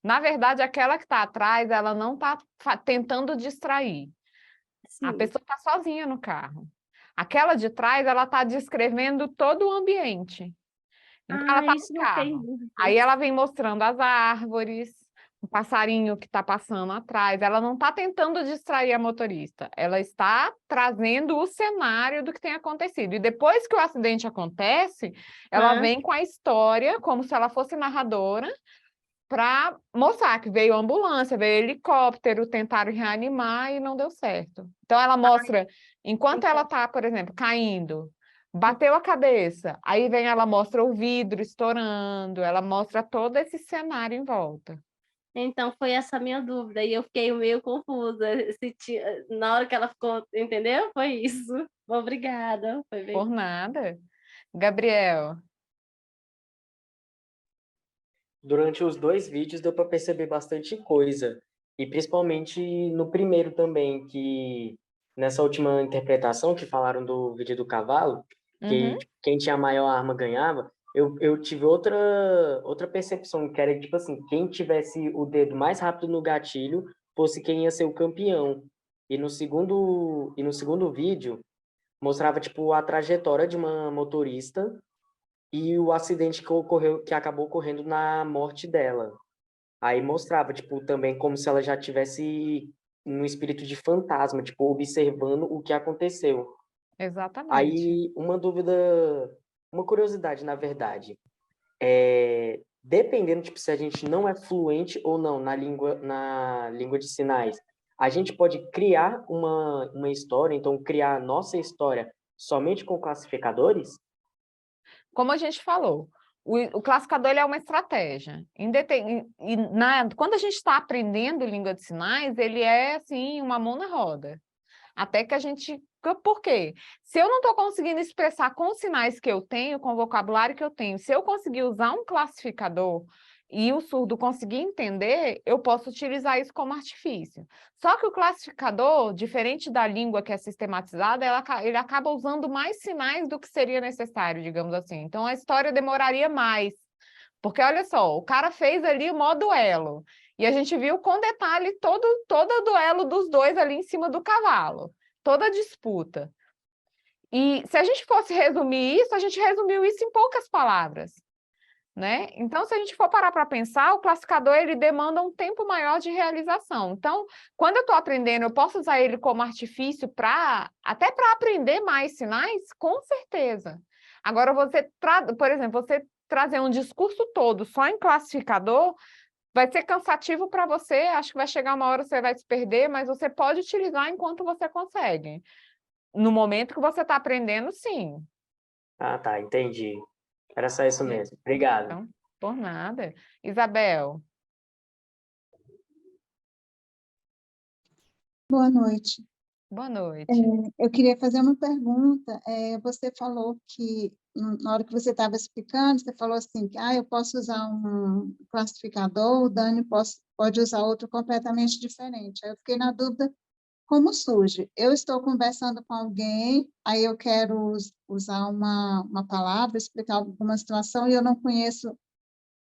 Na verdade, aquela que está atrás, ela não está tentando distrair. A
Sim.
pessoa está sozinha no carro. Aquela de trás, ela está descrevendo todo o ambiente. Então, ela está
Isso
no
não tem
carro.
dúvida.
Aí ela vem mostrando as árvores, o passarinho que está passando atrás. Ela não está tentando distrair a motorista. Ela está trazendo o cenário do que tem acontecido. E depois que o acidente acontece, ela vem com a história, como se ela fosse narradora, para mostrar que veio ambulância, veio helicóptero, tentaram reanimar e não deu certo. Então, ela mostra, enquanto ela está, por exemplo, caindo, bateu a cabeça, aí vem ela mostra o vidro estourando, ela mostra todo esse cenário em volta.
Então, foi essa a minha dúvida, e eu fiquei meio confusa, na hora que ela ficou, entendeu? Foi isso. Obrigada. Foi bem...
Por nada. Gabriel.
Durante os 2 vídeos deu para perceber bastante coisa, e principalmente no primeiro também, que nessa última interpretação que falaram do vídeo do cavalo, que quem tinha a maior arma ganhava, eu tive outra percepção, que era tipo assim, quem tivesse o dedo mais rápido no gatilho fosse quem ia ser o campeão. E no segundo vídeo mostrava tipo a trajetória de uma motorista e o acidente que acabou ocorrendo na morte dela. Aí mostrava, tipo, também como se ela já tivesse no espírito de fantasma, tipo, observando o que aconteceu.
Exatamente.
Aí, uma curiosidade, na verdade, dependendo, tipo, se a gente não é fluente ou não na língua de sinais, a gente pode criar uma história, então criar a nossa história somente com classificadores?
Como a gente falou, o classificador ele é uma estratégia. Quando a gente está aprendendo língua de sinais, ele é assim, uma mão na roda. Até que a gente... Por quê? Se eu não estou conseguindo expressar com os sinais que eu tenho, com o vocabulário que eu tenho, se eu conseguir usar um classificador e o surdo conseguir entender, eu posso utilizar isso como artifício. Só que o classificador, diferente da língua que é sistematizada, ele acaba usando mais sinais do que seria necessário, digamos assim. Então, a história demoraria mais. Porque, olha só, o cara fez ali o modo duelo. E a gente viu com detalhe todo o duelo dos dois ali em cima do cavalo. Toda a disputa. E se a gente fosse resumir isso, a gente resumiu isso em poucas palavras, né? Então, se a gente for parar para pensar, o classificador ele demanda um tempo maior de realização. Então, quando eu estou aprendendo, eu posso usar ele como artifício até para aprender mais sinais? Com certeza. Agora, por exemplo, você trazer um discurso todo só em classificador, vai ser cansativo para você, acho que vai chegar uma hora que você vai se perder, mas você pode utilizar enquanto você consegue. No momento que você está aprendendo, sim.
Ah, tá, entendi. Era só isso mesmo. Obrigado.
Então, por nada. Isabel.
Boa noite.
Boa noite.
Eu queria fazer uma pergunta. Você falou que, na hora que você estava explicando, você falou assim, que eu posso usar um classificador, o Dani pode usar outro completamente diferente. Aí eu fiquei na dúvida, como surge? Eu estou conversando com alguém, aí eu quero usar uma palavra, explicar alguma situação, e eu não conheço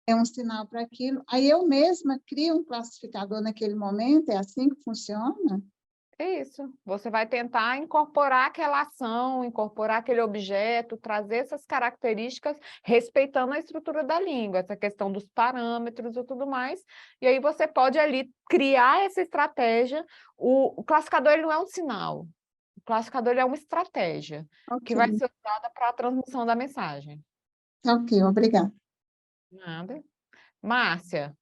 um sinal para aquilo. Aí eu mesma crio um classificador naquele momento, é assim que funciona?
É isso. Você vai tentar incorporar aquela ação, incorporar aquele objeto, trazer essas características, respeitando a estrutura da língua, essa questão dos parâmetros e tudo mais. E aí você pode ali criar essa estratégia. O classificador ele não é um sinal. O classificador ele é uma estratégia que vai ser usada para a transmissão da mensagem.
Ok, obrigada.
Nada. Márcia.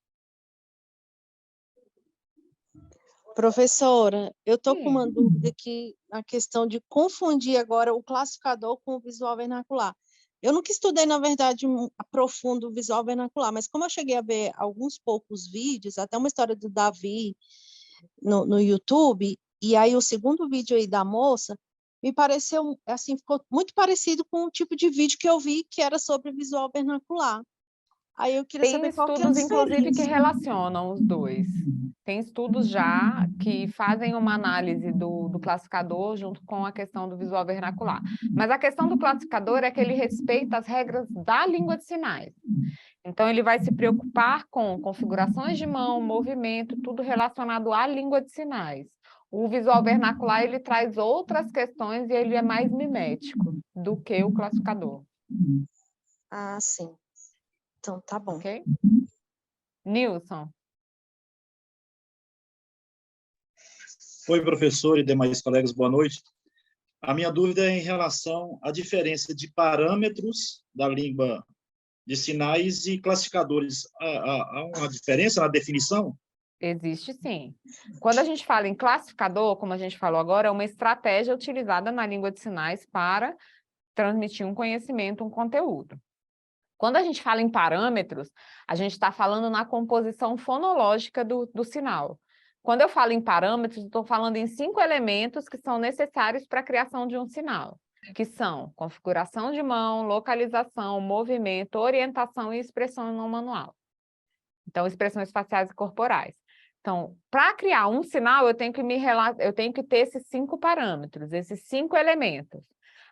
Professora, eu estou com uma
Sim.
dúvida aqui na questão de confundir agora o classificador com o visual vernacular. Eu nunca estudei, na verdade, a profundo o visual vernacular, mas como eu cheguei a ver alguns poucos vídeos, até uma história do Davi no YouTube, e aí o segundo vídeo aí da moça, me pareceu, assim, ficou muito parecido com o tipo de vídeo que eu vi que era sobre visual vernacular. Aí eu queria
Tem
saber qual que é a
estudos, inclusive, que
diferença.
relacionam os dois. Tem estudos já que fazem uma análise do classificador junto com a questão do visual vernacular. Mas a questão do classificador é que ele respeita as regras da língua de sinais. Então, ele vai se preocupar com configurações de mão, movimento, tudo relacionado à língua de sinais. O visual vernacular, ele traz outras questões e ele é mais mimético do que o classificador.
Ah, sim. Então, tá bom.
Ok? Nilson.
Oi, professor e demais colegas, boa noite. A minha dúvida é em relação à diferença de parâmetros da língua de sinais e classificadores. Há uma diferença na definição?
Existe sim. Quando a gente fala em classificador, como a gente falou agora, é uma estratégia utilizada na língua de sinais para transmitir um conhecimento, um conteúdo. Quando a gente fala em parâmetros, a gente está falando na composição fonológica do sinal. Quando eu falo em parâmetros, eu estou falando em 5 elementos que são necessários para a criação de um sinal, que são configuração de mão, localização, movimento, orientação e expressão não manual. Então, expressões faciais e corporais. Então, para criar um sinal, eu tenho que ter esses 5 parâmetros, esses 5 elementos.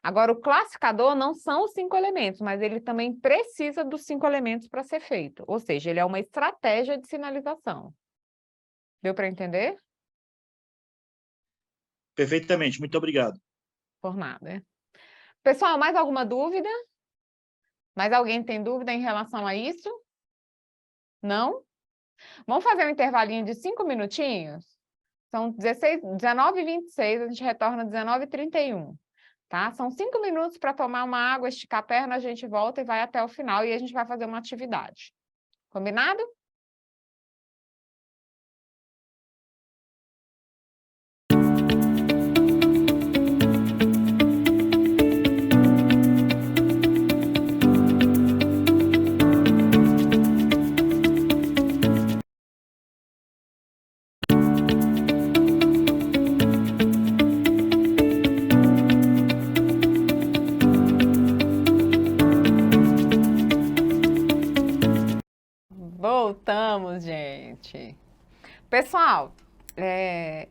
Agora, o classificador não são os 5 elementos, mas ele também precisa dos 5 elementos para ser feito. Ou seja, ele é uma estratégia de sinalização. Deu para entender?
Perfeitamente, muito obrigado.
Por nada. Pessoal, mais alguma dúvida? Mais alguém tem dúvida em relação a isso? Não? Vamos fazer um intervalinho de 5 minutinhos? São 19h26, a gente retorna 19h31. Tá? São 5 minutos para tomar uma água, esticar a perna, a gente volta e vai até o final e a gente vai fazer uma atividade. Combinado? Voltamos, gente. Pessoal,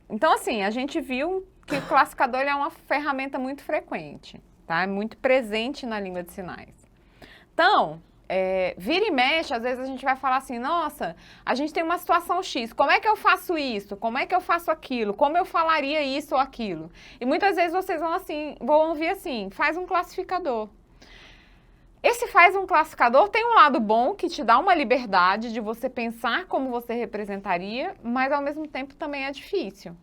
então assim, a gente viu que o classificador é uma ferramenta muito frequente, tá? É muito presente na língua de sinais. Então, vira e mexe, às vezes a gente vai falar assim, nossa, a gente tem uma situação X, como é que eu faço isso? Como é que eu faço aquilo? Como eu falaria isso ou aquilo? E muitas vezes vocês vão ouvir assim, faz um classificador. Esse faz um classificador tem um lado bom que te dá uma liberdade de você pensar como você representaria, mas ao mesmo tempo também é difícil,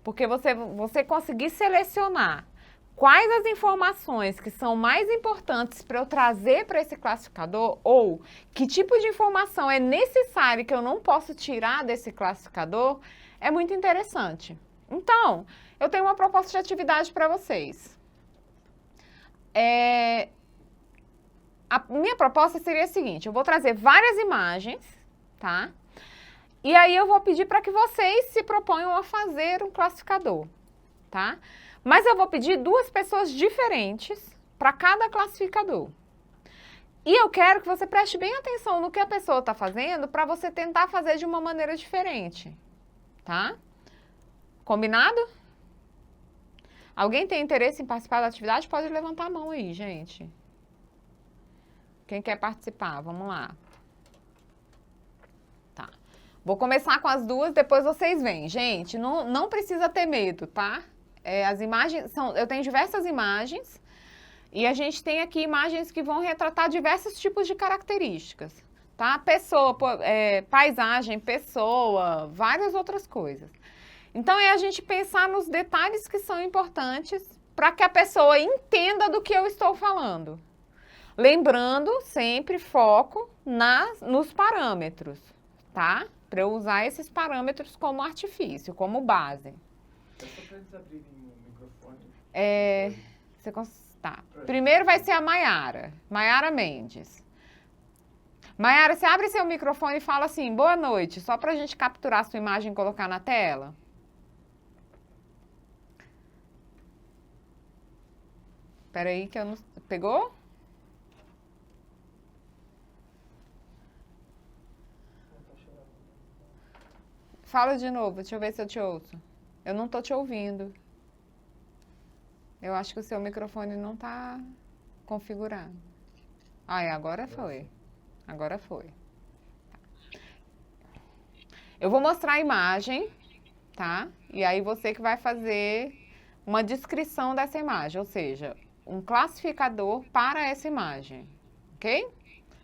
porque você conseguir selecionar quais as informações que são mais importantes para eu trazer para esse classificador ou que tipo de informação é necessária que eu não posso tirar desse classificador é muito interessante. Então, eu tenho uma proposta de atividade para vocês. A minha proposta seria a seguinte, eu vou trazer várias imagens, tá? E aí eu vou pedir para que vocês se proponham a fazer um classificador. tá? Mas eu vou pedir 2 pessoas diferentes para cada classificador. E eu quero que você preste bem atenção no que a pessoa está fazendo para você tentar fazer de uma maneira diferente, tá? Combinado? Alguém tem interesse em participar da atividade? Pode levantar a mão aí, gente. Quem quer participar? Vamos lá. Tá. Vou começar com as 2, depois vocês vêm. Gente, não precisa ter medo, tá? As imagens eu tenho diversas imagens e a gente tem aqui imagens que vão retratar diversos tipos de características, tá? Pessoa, paisagem, pessoa, várias outras coisas. Então, é a gente pensar nos detalhes que são importantes para que a pessoa entenda do que eu estou falando. Lembrando sempre foco nos parâmetros, tá? Para eu usar esses parâmetros como artifício, como base.
É só para eles abrirem o microfone.
Tá. Primeiro vai ser a Maiara. Maiara Mendes. Maiara, você abre seu microfone e fala assim, boa noite, só para a gente capturar sua imagem e colocar na tela. Espera aí que eu não... Pegou? Fala de novo, deixa eu ver se eu te ouço. Eu não tô te ouvindo. Eu acho que o seu microfone não tá configurado. Agora foi. Agora foi. Eu vou mostrar a imagem, tá? E aí você que vai fazer uma descrição dessa imagem, ou seja, um classificador para essa imagem, ok?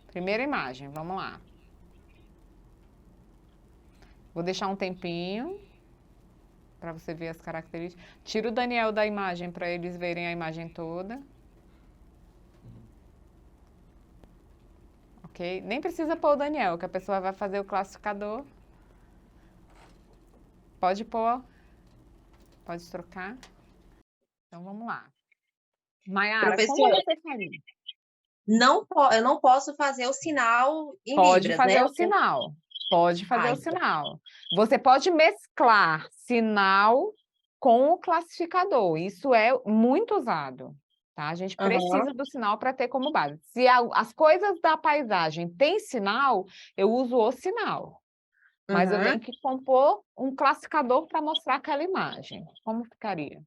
Primeira imagem, vamos lá. Vou deixar um tempinho para você ver as características. Tira o Daniel da imagem para eles verem a imagem toda. Ok? Nem precisa pôr o Daniel, que a pessoa vai fazer o classificador. Pode pôr. Pode trocar. Então, vamos lá. Maiara, como você faria?
Eu não posso fazer o sinal em
Pode
libras,
fazer
né?
o sinal. Pode fazer o sinal. Você pode mesclar sinal com o classificador. Isso é muito usado, tá? A gente precisa do sinal para ter como base. Se as coisas da paisagem têm sinal, eu uso o sinal. Mas eu tenho que compor um classificador para mostrar aquela imagem. Como ficaria?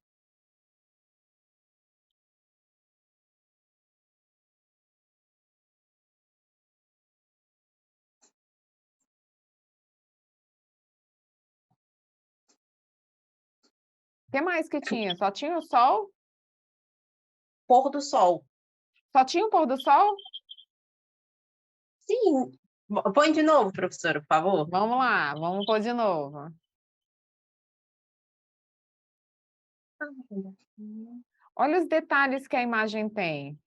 O que mais que tinha? Só tinha o sol?
Pôr do sol.
Só tinha o pôr do sol?
Sim. Põe de novo, professora, por favor.
Vamos lá, vamos pôr de novo. Olha os detalhes que a imagem tem.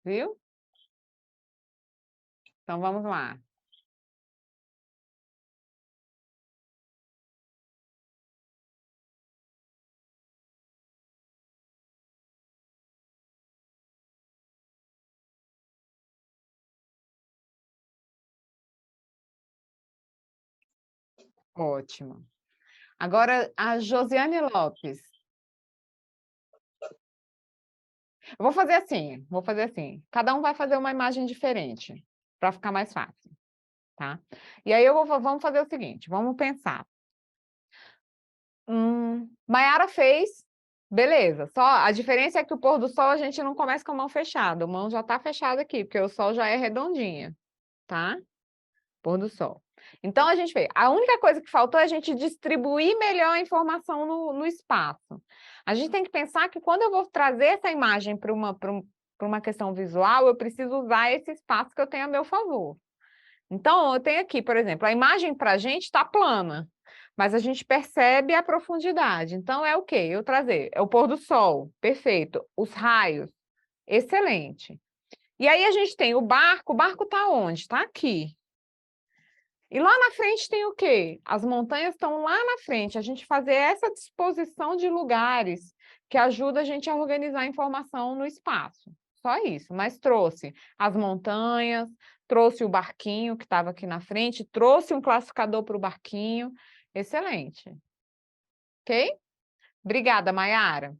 Viu? Então, vamos lá. Ótimo. Agora, a Josiane Lopes. Eu vou fazer assim. Cada um vai fazer uma imagem diferente, para ficar mais fácil, tá? E aí, vamos fazer o seguinte, vamos pensar. Maiara fez, beleza. Só a diferença é que o pôr do sol a gente não começa com a mão fechada. A mão já está fechada aqui, porque o sol já é redondinha, tá? Pôr do sol. Então, a gente vê, a única coisa que faltou é a gente distribuir melhor a informação no espaço. A gente tem que pensar que quando eu vou trazer essa imagem para uma questão visual, eu preciso usar esse espaço que eu tenho a meu favor. Então, eu tenho aqui, por exemplo, a imagem para a gente está plana, mas a gente percebe a profundidade. Então, é o quê? Eu trazer, é o pôr do sol, perfeito. Os raios, excelente. E aí, a gente tem o barco está onde? Está aqui. E lá na frente tem o quê? As montanhas estão lá na frente. A gente fazer essa disposição de lugares que ajuda a gente a organizar a informação no espaço. Só isso, mas trouxe as montanhas, trouxe o barquinho que estava aqui na frente, trouxe um classificador para o barquinho. Excelente. Ok? Obrigada, Maiara.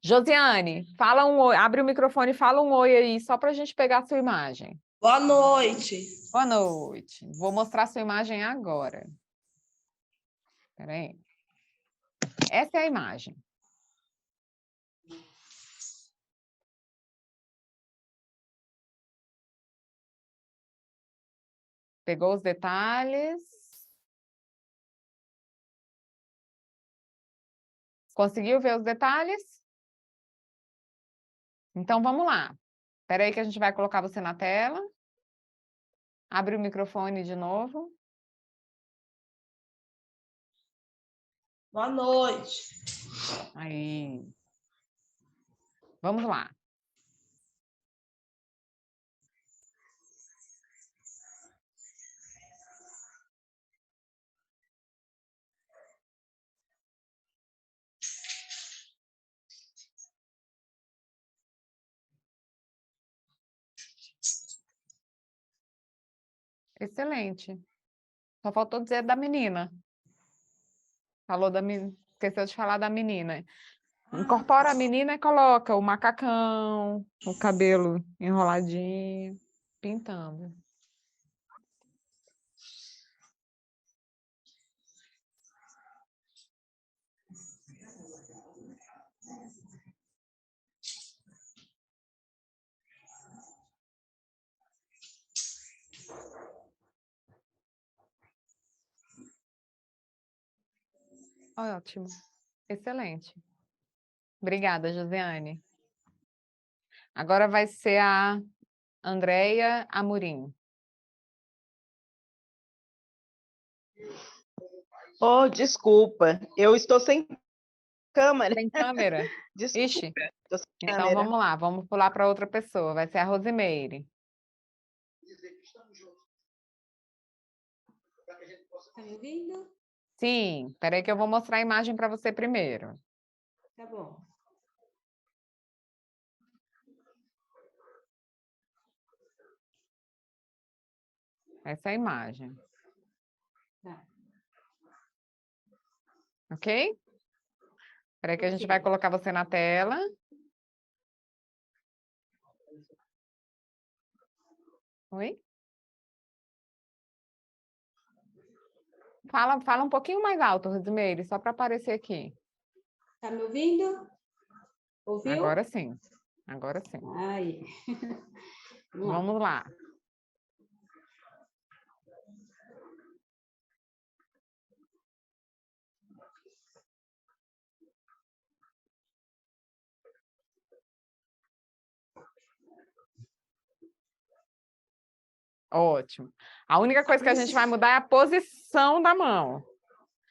Josiane, fala um oi, abre o microfone e fala um oi aí, só para a gente pegar a sua imagem.
Boa noite.
Boa noite. Vou mostrar a sua imagem agora. Espera aí. Essa é a imagem. Pegou os detalhes? Conseguiu ver os detalhes? Então, vamos lá. Espera aí que a gente vai colocar você na tela. Abre o microfone de novo.
Boa noite.
Aí. Vamos lá. Excelente. Só faltou dizer da menina. Falou da menina. Esqueceu de falar da menina. Incorpora a menina e coloca o macacão, o cabelo enroladinho, pintando. Ótimo. Excelente. Obrigada, Josiane. Agora vai ser a Andréia Amorim.
Oh, desculpa, eu estou sem câmera.
Sem câmera?
Desculpa,
Ixi.
estou sem
Então
câmera.
vamos lá, vamos pular para outra pessoa. Vai ser a Rosimeire.
Tá me ouvindo?
Sim, espera aí que eu vou mostrar a imagem para você primeiro.
Tá bom.
Essa é a imagem.
Tá.
Ok? Espera aí que a gente vai colocar você na tela. Oi? Fala um pouquinho mais alto, Rosimeire, só para aparecer aqui.
Tá me ouvindo? Ouviu?
Agora sim. Agora sim.
Aí.
Vamos lá. Ótimo. A única coisa que a gente vai mudar é a posição da mão.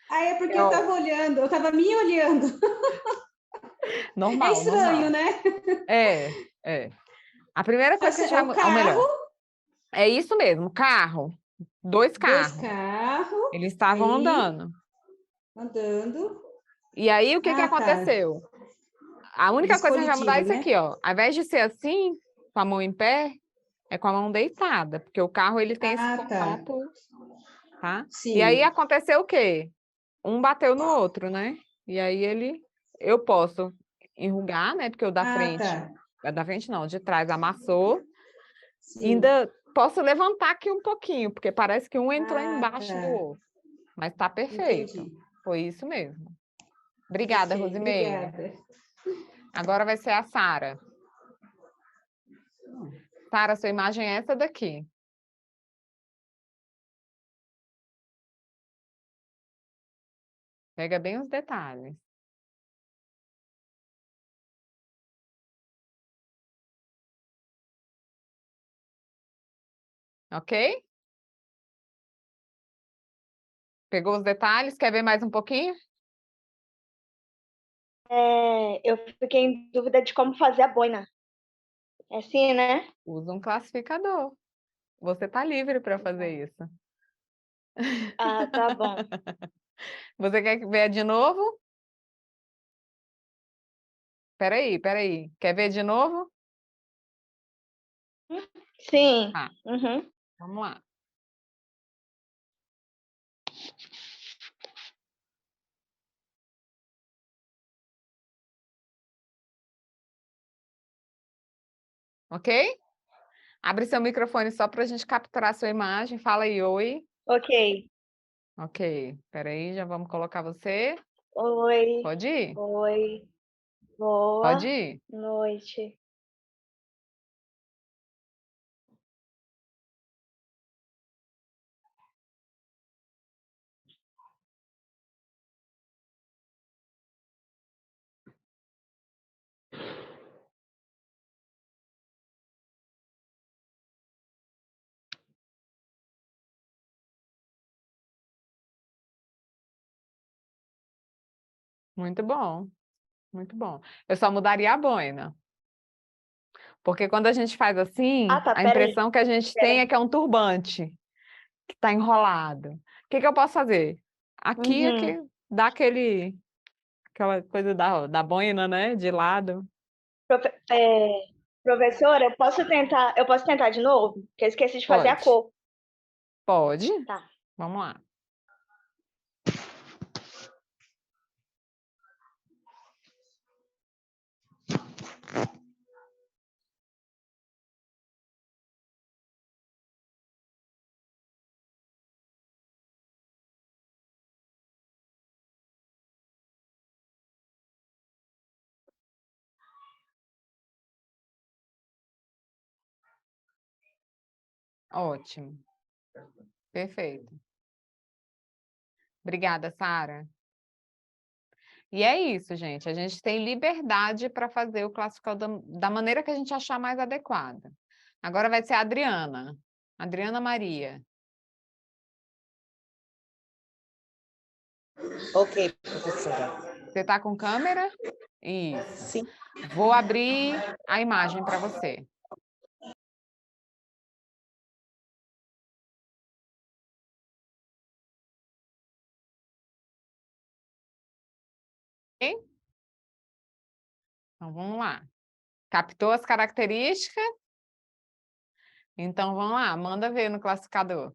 Ah, é porque eu estava olhando, eu estava me olhando.
Normal,
É estranho,
normal.
né?
É. A primeira coisa que a gente vai mudar... Ou melhor, é isso mesmo, carro. Dois carros. Eles estavam andando.
Andando.
E aí, o que aconteceu? A única coisa que a gente vai mudar é isso aqui, ó. Ao invés de ser assim, com a mão em pé, é com a mão deitada, porque o carro ele tem esse formato, tá?
Sim.
E aí aconteceu o quê? Um bateu no outro, né? E aí eu posso enrugar, né? Porque o da frente não, de trás amassou. Ainda posso levantar aqui um pouquinho, porque parece que um entrou embaixo do outro. Mas tá perfeito.
Entendi.
Foi isso mesmo. Obrigada,
Ok,
Rosimeire.
obrigada.
Agora vai ser a Sara. Sara, sua imagem é essa daqui. Pega bem os detalhes. Ok? Pegou os detalhes? Quer ver mais um pouquinho?
Eu fiquei em dúvida de como fazer a boina. É assim, né?
Usa um classificador. Você está livre para fazer isso.
Ah, tá bom.
Você quer ver de novo? Espera aí. Quer ver de novo?
Sim.
Tá.
Uhum.
Vamos lá. Ok? Abre seu microfone só para a gente capturar a sua imagem. Fala aí, oi.
Ok.
Ok. Peraí, já vamos colocar você.
Oi.
Pode ir?
Oi. Boa
Pode ir.
noite.
Muito bom. Muito bom. Eu só mudaria a boina. Porque quando a gente faz assim,
Ah, tá,
a
peraí.
impressão que a gente tem é que é um turbante que está enrolado. O que eu posso fazer? Aqui é que dá aquela coisa da boina, né? De lado.
Professora, eu posso tentar de novo? Porque eu esqueci de fazer a
Pode.
cor.
Pode.
Tá.
Vamos lá. Ótimo. Perfeito. Obrigada, Sara. E é isso, gente. A gente tem liberdade para fazer o classificador da maneira que a gente achar mais adequada. Agora vai ser a Adriana. Adriana Maria.
Ok, professora.
Você está com câmera? Isso.
Sim.
Vou abrir a imagem para você. Ok? Então, vamos lá. Captou as características? Então, vamos lá. Manda ver no classificador.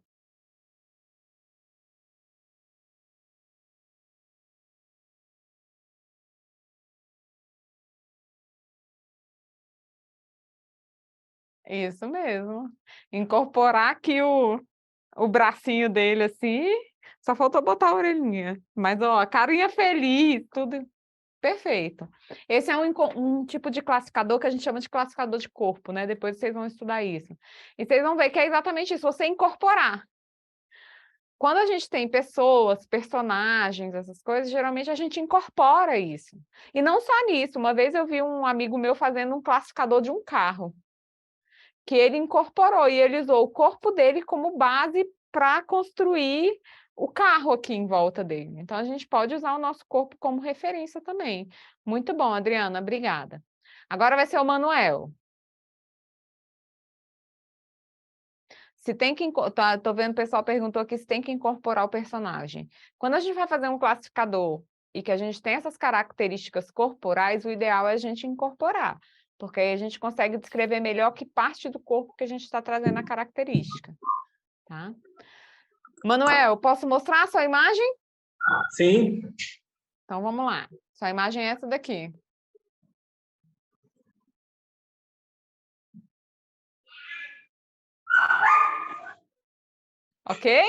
Isso mesmo. Incorporar aqui o bracinho dele assim, só faltou botar a orelhinha. Mas, ó, carinha feliz, tudo perfeito. Esse é um tipo de classificador que a gente chama de classificador de corpo, né? Depois vocês vão estudar isso. E vocês vão ver que é exatamente isso, você incorporar. Quando a gente tem pessoas, personagens, essas coisas, geralmente a gente incorpora isso. E não só nisso, uma vez eu vi um amigo meu fazendo um classificador de um carro, que ele incorporou e ele usou o corpo dele como base para construir o carro aqui em volta dele. Então, a gente pode usar o nosso corpo como referência também. Muito bom, Adriana, obrigada. Agora vai ser o Manuel. Se tem que... Tô vendo o pessoal perguntou aqui se tem que incorporar o personagem. Quando a gente vai fazer um classificador e que a gente tem essas características corporais, o ideal é a gente incorporar, porque aí a gente consegue descrever melhor que parte do corpo que a gente está trazendo a característica. Tá? Manuel, posso mostrar a sua imagem?
Sim.
Então, vamos lá. Sua imagem é essa daqui. Ok?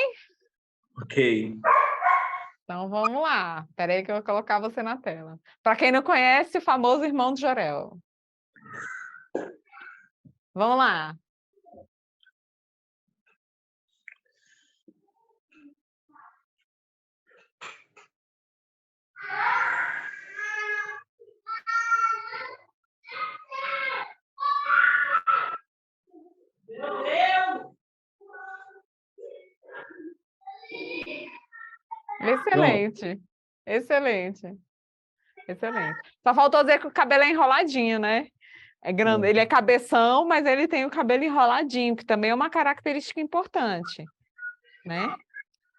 Ok.
Então, vamos lá. Espera aí que eu vou colocar você na tela. Para quem não conhece, o famoso irmão de Jorel. Vamos lá. Excelente. Excelente. Excelente. Só faltou dizer que o cabelo é enroladinho, né? É grande, ele é cabeção, mas ele tem o cabelo enroladinho, que também é uma característica importante, né?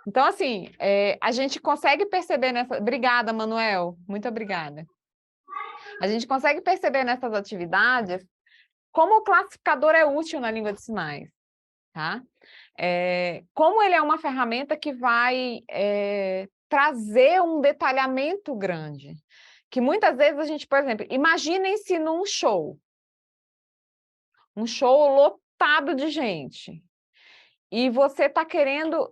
Então, assim, a gente consegue perceber nessa... Obrigada, Manuel. Muito obrigada. A gente consegue perceber nessas atividades como o classificador é útil na língua de sinais, tá? Como ele é uma ferramenta que vai trazer um detalhamento grande, que muitas vezes a gente, por exemplo, imaginem-se num show, um show lotado de gente, e você está querendo,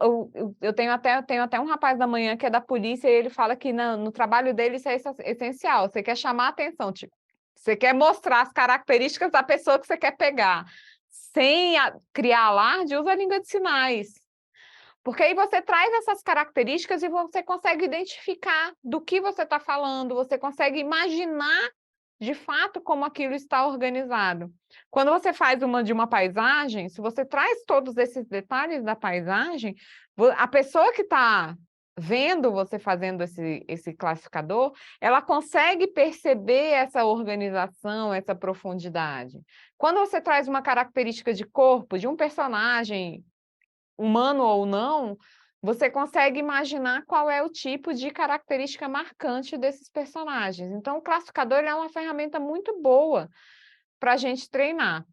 eu tenho até um rapaz da manhã que é da polícia, e ele fala que no trabalho dele isso é essencial, você quer chamar a atenção, tipo, você quer mostrar as características da pessoa que você quer pegar, sem criar alarde, usa a língua de sinais. Porque aí você traz essas características e você consegue identificar do que você está falando, você consegue imaginar de fato como aquilo está organizado. Quando você faz de uma paisagem, se você traz todos esses detalhes da paisagem, a pessoa que está vendo você fazendo esse classificador, ela consegue perceber essa organização, essa profundidade. Quando você traz uma característica de corpo de um personagem, humano ou não, você consegue imaginar qual é o tipo de característica marcante desses personagens. Então, o classificador é uma ferramenta muito boa para a gente treinar,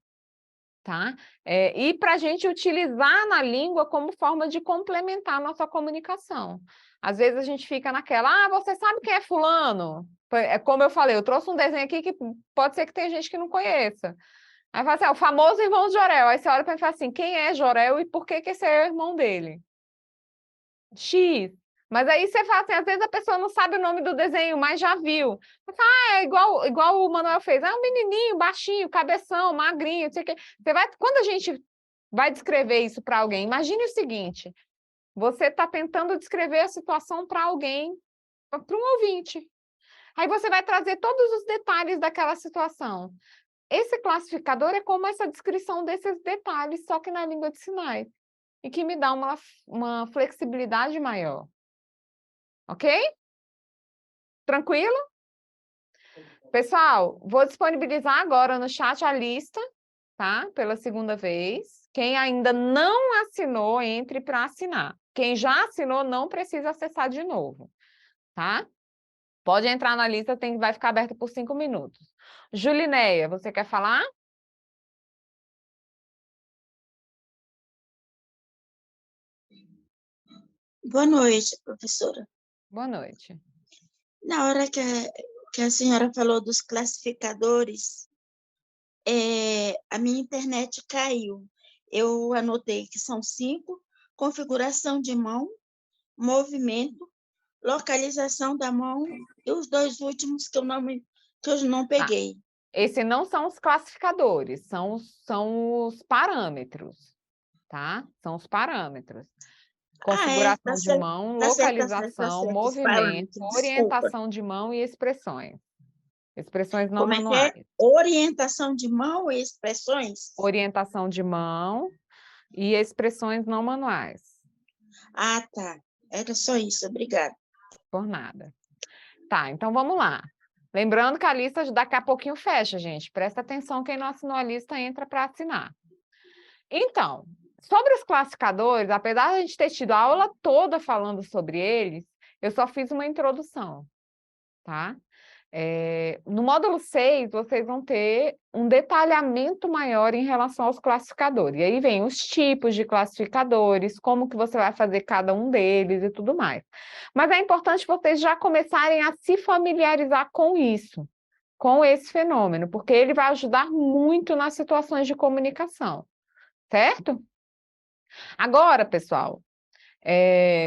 tá? E para a gente utilizar na língua como forma de complementar a nossa comunicação. Às vezes a gente fica naquela, você sabe quem é fulano? Como eu falei, eu trouxe um desenho aqui que pode ser que tenha gente que não conheça. Aí fala assim, o famoso irmão de Jorel. Aí você olha para ele e fala assim, quem é Jorel e por que esse é o irmão dele? X. Mas aí você fala assim, às vezes a pessoa não sabe o nome do desenho, mas já viu. Você fala, é igual o Manuel fez. É um menininho, baixinho, cabeção, magrinho, não sei o quê. Quando a gente vai descrever isso para alguém, imagine o seguinte, você está tentando descrever a situação para alguém, para um ouvinte. Aí você vai trazer todos os detalhes daquela situação. Esse classificador é como essa descrição desses detalhes, só que na língua de sinais, e que me dá uma flexibilidade maior. Ok? Tranquilo? Pessoal, vou disponibilizar agora no chat a lista, tá? Pela segunda vez. Quem ainda não assinou, entre para assinar. Quem já assinou, não precisa acessar de novo, tá? Pode entrar na lista, vai ficar aberta por 5 minutos. Julinéia, você quer falar?
Boa noite, professora.
Boa noite.
Na hora que a senhora falou dos classificadores, a minha internet caiu. Eu anotei que são 5: configuração de mão, movimento, localização da mão e os 2 últimos que eu não peguei.
Tá. Esses não são os classificadores, são os parâmetros, tá? São os parâmetros. Configuração de mão, localização, movimento, orientação de mão e expressões. Expressões não manuais.
Como é que é? Orientação de mão e expressões?
Orientação de mão e expressões não manuais.
Ah, tá. Era só isso, obrigada.
Por nada. Tá, então vamos lá. Lembrando que a lista daqui a pouquinho fecha, gente. Presta atenção, quem não assinou a lista entra para assinar. Então, sobre os classificadores, apesar de a gente ter tido a aula toda falando sobre eles, eu só fiz uma introdução, tá? No módulo 6, vocês vão ter um detalhamento maior em relação aos classificadores. E aí vem os tipos de classificadores, como que você vai fazer cada um deles e tudo mais. Mas é importante vocês já começarem a se familiarizar com isso, com esse fenômeno, porque ele vai ajudar muito nas situações de comunicação, certo? Agora, pessoal,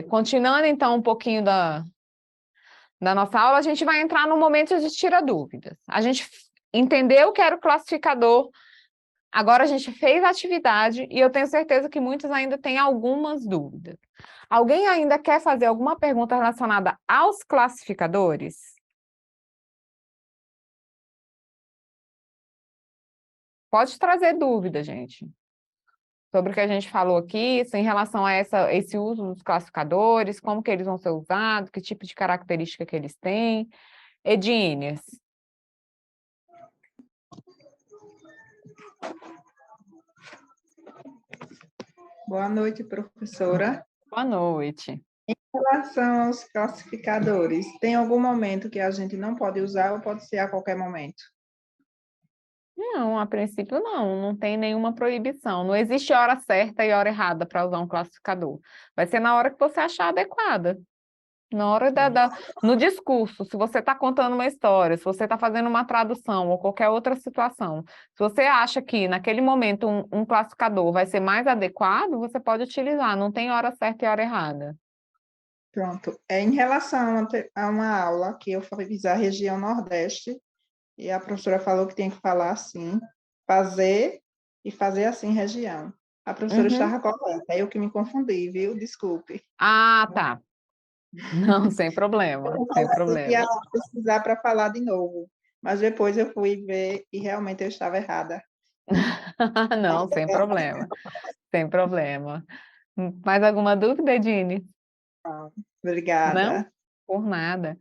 continuando então um pouquinho da nossa aula, a gente vai entrar no momento de tira dúvidas. A gente entendeu o que era o classificador, agora a gente fez a atividade e eu tenho certeza que muitos ainda têm algumas dúvidas. Alguém ainda quer fazer alguma pergunta relacionada aos classificadores? Pode trazer dúvida, gente, sobre o que a gente falou aqui, em relação a esse uso dos classificadores, como que eles vão ser usados, que tipo de característica que eles têm. Edínias.
Boa noite, professora.
Boa noite.
Em relação aos classificadores, tem algum momento que a gente não pode usar ou pode ser a qualquer momento?
Não, a princípio não tem nenhuma proibição. Não existe hora certa e hora errada para usar um classificador. Vai ser na hora que você achar adequada. Na hora no discurso, se você está contando uma história, se você está fazendo uma tradução ou qualquer outra situação, se você acha que naquele momento um classificador vai ser mais adequado, você pode utilizar, não tem hora certa e hora errada.
Pronto. Em relação a uma aula que eu fiz a região Nordeste, e a professora falou que tem que falar assim, fazer e fazer assim, região. A professora estava correta, eu que me confundi, viu? Desculpe.
Ah, tá. Não, sem problema, sem
Eu
problema.
ia pesquisar para falar de novo, mas depois eu fui ver e realmente eu estava errada.
Não, sem problema, sem problema. Mais alguma dúvida, Edine?
Obrigada.
Não? Por nada.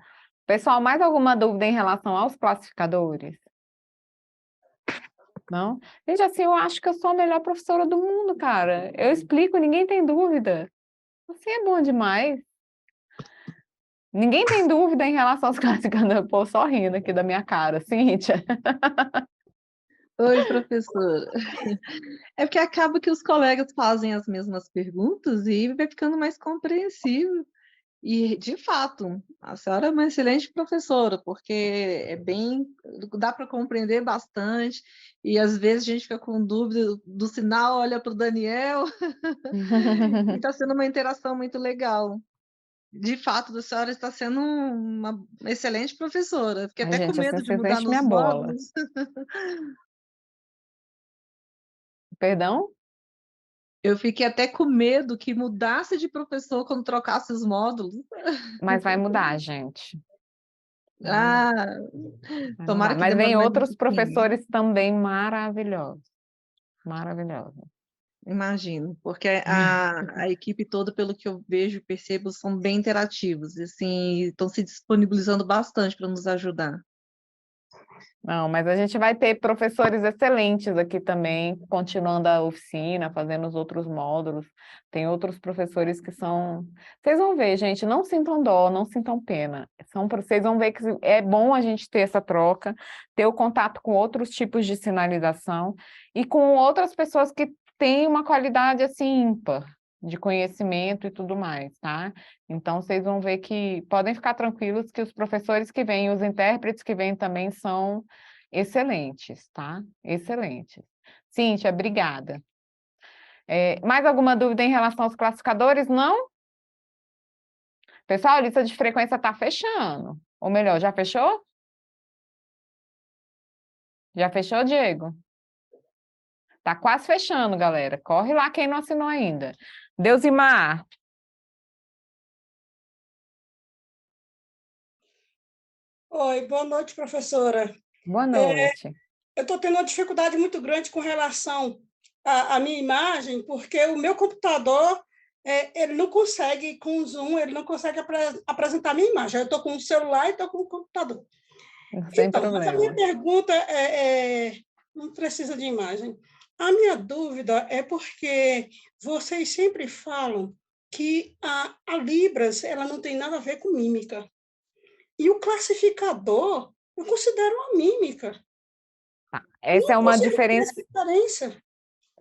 Pessoal, mais alguma dúvida em relação aos classificadores? Não? Gente, assim, eu acho que eu sou a melhor professora do mundo, cara. Eu explico, ninguém tem dúvida. Assim é bom demais. Ninguém tem dúvida em relação aos classificadores. Pô, só rindo aqui da minha cara, Cíntia.
Oi, professora. É porque acaba que os colegas fazem as mesmas perguntas e vai ficando mais compreensível. E, de fato, a senhora é uma excelente professora, porque dá para compreender bastante, e às vezes a gente fica com dúvida do sinal, olha para o Daniel, e está sendo uma interação muito legal. De fato, a senhora está sendo uma excelente professora. Fiquei
Ai,
até com
gente,
medo de
você
mudar
veste minha
nos
bola.
módulos.
Perdão?
Eu fiquei até com medo que mudasse de professor quando trocasse os módulos.
Mas vai mudar, gente.
Ah,
Vai
tomara
mudar.
que
Mas
demore
vem
mais um
outros
pouquinho.
professores também maravilhosos. Maravilhosos.
Imagino, porque a equipe toda, pelo que eu vejo e percebo, são bem interativos, e, assim, estão se disponibilizando bastante para nos ajudar.
Não, mas a gente vai ter professores excelentes aqui também, continuando a oficina, fazendo os outros módulos. Tem outros professores que são... Vocês vão ver, gente, não sintam dó, não sintam pena. Vocês vão ver que é bom a gente ter essa troca, ter o contato com outros tipos de sinalização e com outras pessoas que têm uma qualidade, assim, ímpar de conhecimento e tudo mais, tá? Então, vocês vão ver que podem ficar tranquilos que os professores que vêm, os intérpretes que vêm também são excelentes, tá? Excelentes. Cíntia, obrigada. Mais alguma dúvida em relação aos classificadores? Não? Pessoal, a lista de frequência está fechando. Ou melhor, já fechou? Já fechou, Diego? Tá quase fechando, galera. Corre lá quem não assinou ainda. Deusimar.
Oi, boa noite, professora.
Boa noite.
Eu estou tendo uma dificuldade muito grande com relação à minha imagem, porque o meu computador, ele não consegue, com o Zoom, ele não consegue apresentar a minha imagem. Eu estou com o celular e estou com o computador.
Sem problema.
Mas a minha pergunta não precisa de imagem. A minha dúvida é porque vocês sempre falam que a Libras ela não tem nada a ver com mímica. E o classificador, eu considero uma mímica.
Tá, essa é uma diferença.
Diferença.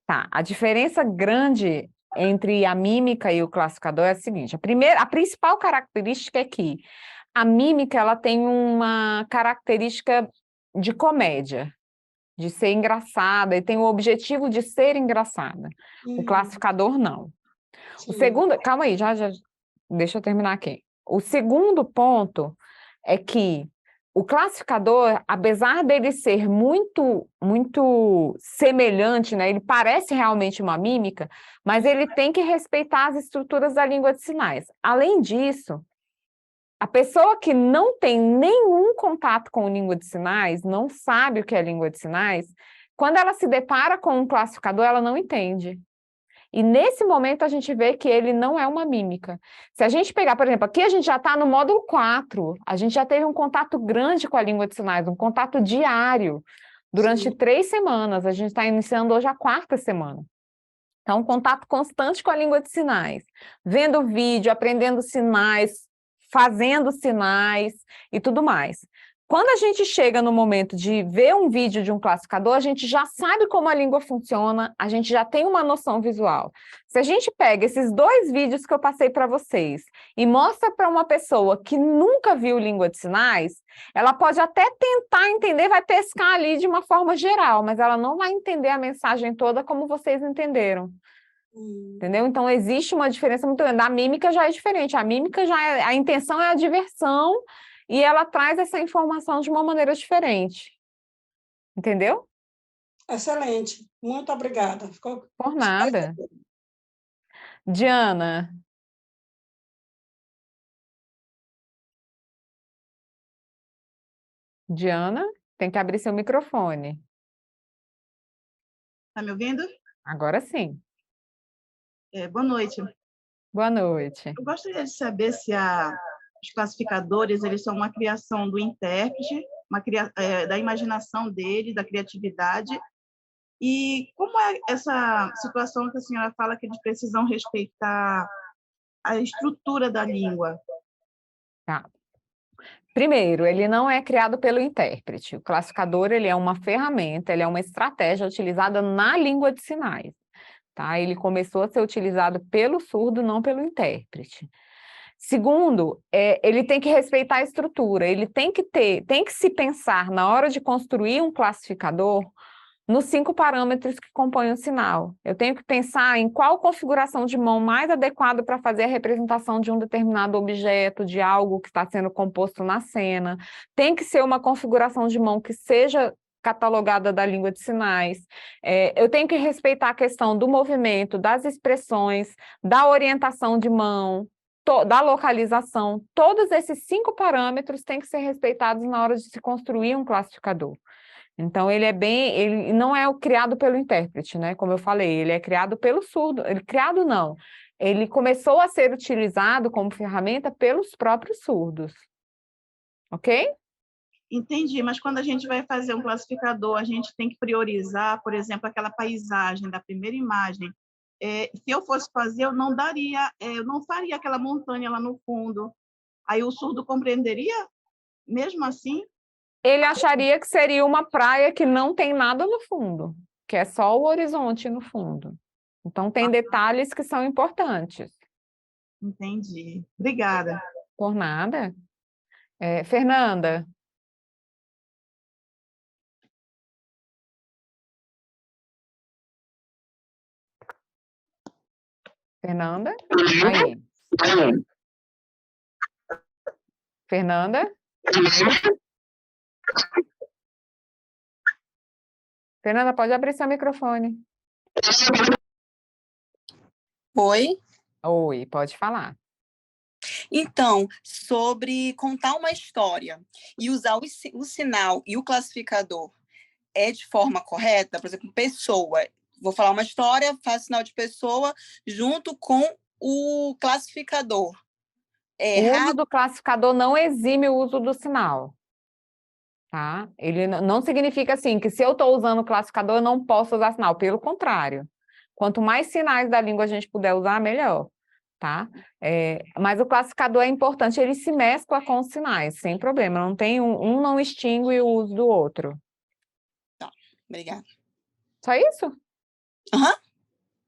Tá, a diferença grande entre a mímica e o classificador é a seguinte: a principal característica é que a mímica ela tem uma característica de comédia, de ser engraçada, e tem o objetivo de ser engraçada. O classificador, não. O segundo... Calma aí, já, deixa eu terminar aqui. O segundo ponto é que o classificador, apesar dele ser muito, muito semelhante, né, ele parece realmente uma mímica, mas ele tem que respeitar as estruturas da língua de sinais. Além disso, a pessoa que não tem nenhum contato com língua de sinais, não sabe o que é língua de sinais, quando ela se depara com um classificador, ela não entende. E nesse momento a gente vê que ele não é uma mímica. Se a gente pegar, por exemplo, aqui a gente já está no módulo 4, a gente já teve um contato grande com a língua de sinais, um contato diário, durante 3 semanas, a gente está iniciando hoje a 4ª semana. Então, um contato constante com a língua de sinais, vendo vídeo, aprendendo sinais, fazendo sinais e tudo mais. Quando a gente chega no momento de ver um vídeo de um classificador, a gente já sabe como a língua funciona, a gente já tem uma noção visual. Se a gente pega esses 2 vídeos que eu passei para vocês e mostra para uma pessoa que nunca viu língua de sinais, ela pode até tentar entender, vai pescar ali de uma forma geral, mas ela não vai entender a mensagem toda como vocês entenderam. Entendeu? Então, existe uma diferença muito grande. A mímica já é diferente. A mímica a intenção é a diversão e ela traz essa informação de uma maneira diferente. Entendeu?
Excelente. Muito obrigada.
Por nada. Diana. Diana, tem que abrir seu microfone.
Tá me ouvindo?
Agora sim.
Boa noite.
Boa noite.
Eu gostaria de saber se os classificadores eles são uma criação do intérprete, da imaginação dele, da criatividade, e como é essa situação que a senhora fala que eles precisam respeitar a estrutura da língua?
Tá. Primeiro, ele não é criado pelo intérprete. O classificador, ele é uma ferramenta, ele é uma estratégia utilizada na língua de sinais. Tá? Ele começou a ser utilizado pelo surdo, não pelo intérprete. Segundo, ele tem que respeitar a estrutura, ele tem que se pensar na hora de construir um classificador nos 5 parâmetros que compõem o sinal. Eu tenho que pensar em qual configuração de mão mais adequada para fazer a representação de um determinado objeto, de algo que está sendo composto na cena. Tem que ser uma configuração de mão que seja catalogada da língua de sinais. Eu tenho que respeitar a questão do movimento, das expressões, da orientação de mão, da localização. Todos esses 5 parâmetros têm que ser respeitados na hora de se construir um classificador. Então, ele não é criado pelo intérprete, né? Como eu falei, ele é criado pelo surdo. Ele começou a ser utilizado como ferramenta pelos próprios surdos. Ok?
Entendi, mas quando a gente vai fazer um classificador, a gente tem que priorizar, por exemplo, aquela paisagem da primeira imagem. Se eu fosse fazer, eu não faria aquela montanha lá no fundo. Aí o surdo compreenderia, mesmo assim?
Ele acharia que seria uma praia que não tem nada no fundo, que é só o horizonte no fundo. Então, tem detalhes que são importantes.
Entendi. Obrigada.
Por nada. Fernanda. Fernanda? Aí. Fernanda? Fernanda, pode abrir seu microfone.
Oi?
Oi, pode falar.
Então, sobre contar uma história e usar o sinal e o classificador é de forma correta? Por exemplo, pessoa. Vou falar uma história, faço sinal de pessoa junto com o classificador.
O uso do classificador não exime o uso do sinal. Tá? Ele não significa assim que se eu estou usando o classificador, eu não posso usar sinal. Pelo contrário. Quanto mais sinais da língua a gente puder usar, melhor. Tá? Mas o classificador é importante, ele se mescla com os sinais, sem problema. Não tem um não extingue o uso do outro.
Tá, obrigada.
Só isso?
Aham.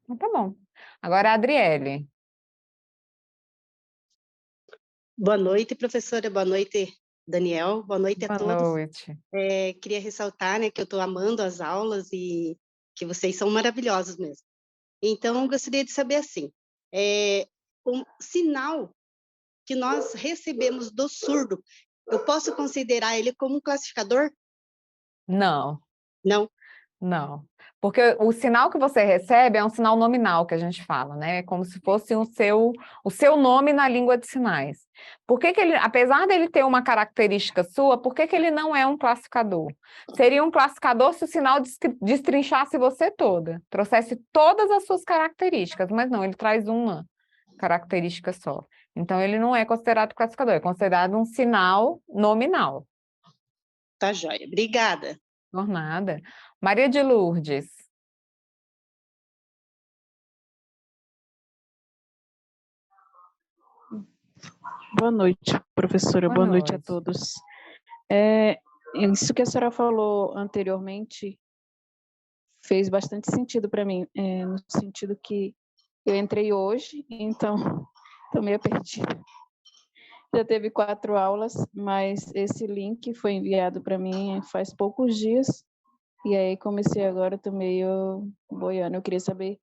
Então, tá bom. Agora a Adriele.
Boa noite, professora. Boa noite, Daniel. Boa noite a todos.
Boa noite.
Queria ressaltar, né, que eu estou amando as aulas e que vocês são maravilhosos mesmo. Então, eu gostaria de saber assim, o sinal que nós recebemos do surdo, eu posso considerar ele como um classificador?
Não.
Não?
Não. Porque o sinal que você recebe é um sinal nominal que a gente fala, né? É como se fosse o seu nome na língua de sinais. Por que ele, apesar dele ter uma característica sua, por que ele não é um classificador? Seria um classificador se o sinal destrinchasse você toda, trouxesse todas as suas características, mas não, ele traz uma característica só. Então, ele não é considerado classificador, é considerado um sinal nominal.
Tá joia. Obrigada.
Por nada. Maria de Lourdes.
Boa noite, professora. Boa noite a
noite.
todos.
Isso que a senhora falou anteriormente fez bastante sentido para mim, no sentido que eu entrei hoje, então estou meio perdida. Já teve 4 aulas, mas esse link foi enviado para mim faz poucos dias, e aí comecei agora, estou meio boiando. Eu queria saber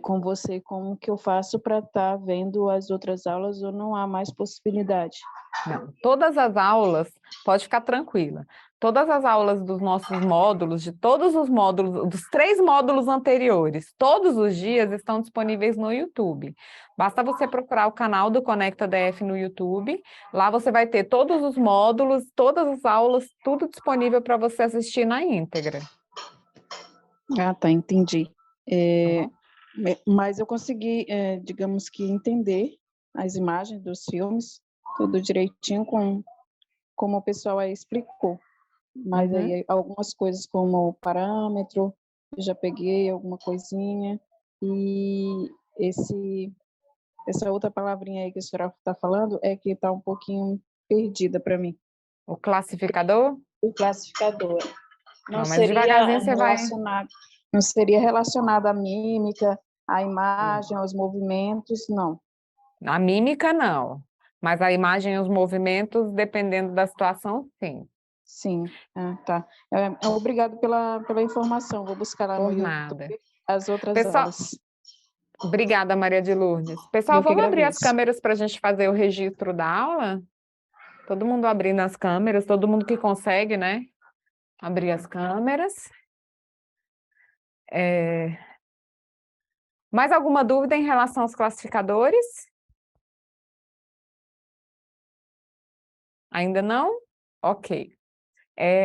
com você como que eu faço para estar vendo as outras aulas ou não há mais possibilidade?
Não, todas as aulas, pode ficar tranquila, todas as aulas dos nossos módulos, de todos os módulos, dos 3 módulos anteriores, todos os dias estão disponíveis no YouTube. Basta você procurar o canal do Conecta DF no YouTube, lá você vai ter todos os módulos, todas as aulas, tudo disponível para você assistir na íntegra.
Ah, tá, entendi. Mas eu consegui, digamos que, entender as imagens dos filmes, tudo direitinho, como o pessoal aí explicou. Mas aí algumas coisas como parâmetro, eu já peguei alguma coisinha, e essa outra palavrinha aí que a senhora está falando é que está um pouquinho perdida para mim.
O classificador?
O classificador.
Não, mas devagarzinho você vai...
Não seria relacionado à mímica, à imagem, aos movimentos, não.
A mímica, não. Mas a imagem e os movimentos, dependendo da situação, sim.
Sim, tá. Obrigado pela informação. Vou buscar lá no YouTube as outras aulas.
Obrigada, Maria de Lourdes. Pessoal, vamos abrir as câmeras para a gente fazer o registro da aula? Todo mundo abrindo as câmeras, todo mundo que consegue, né? Abrir as câmeras. Mais alguma dúvida em relação aos classificadores? Ainda não? Ok.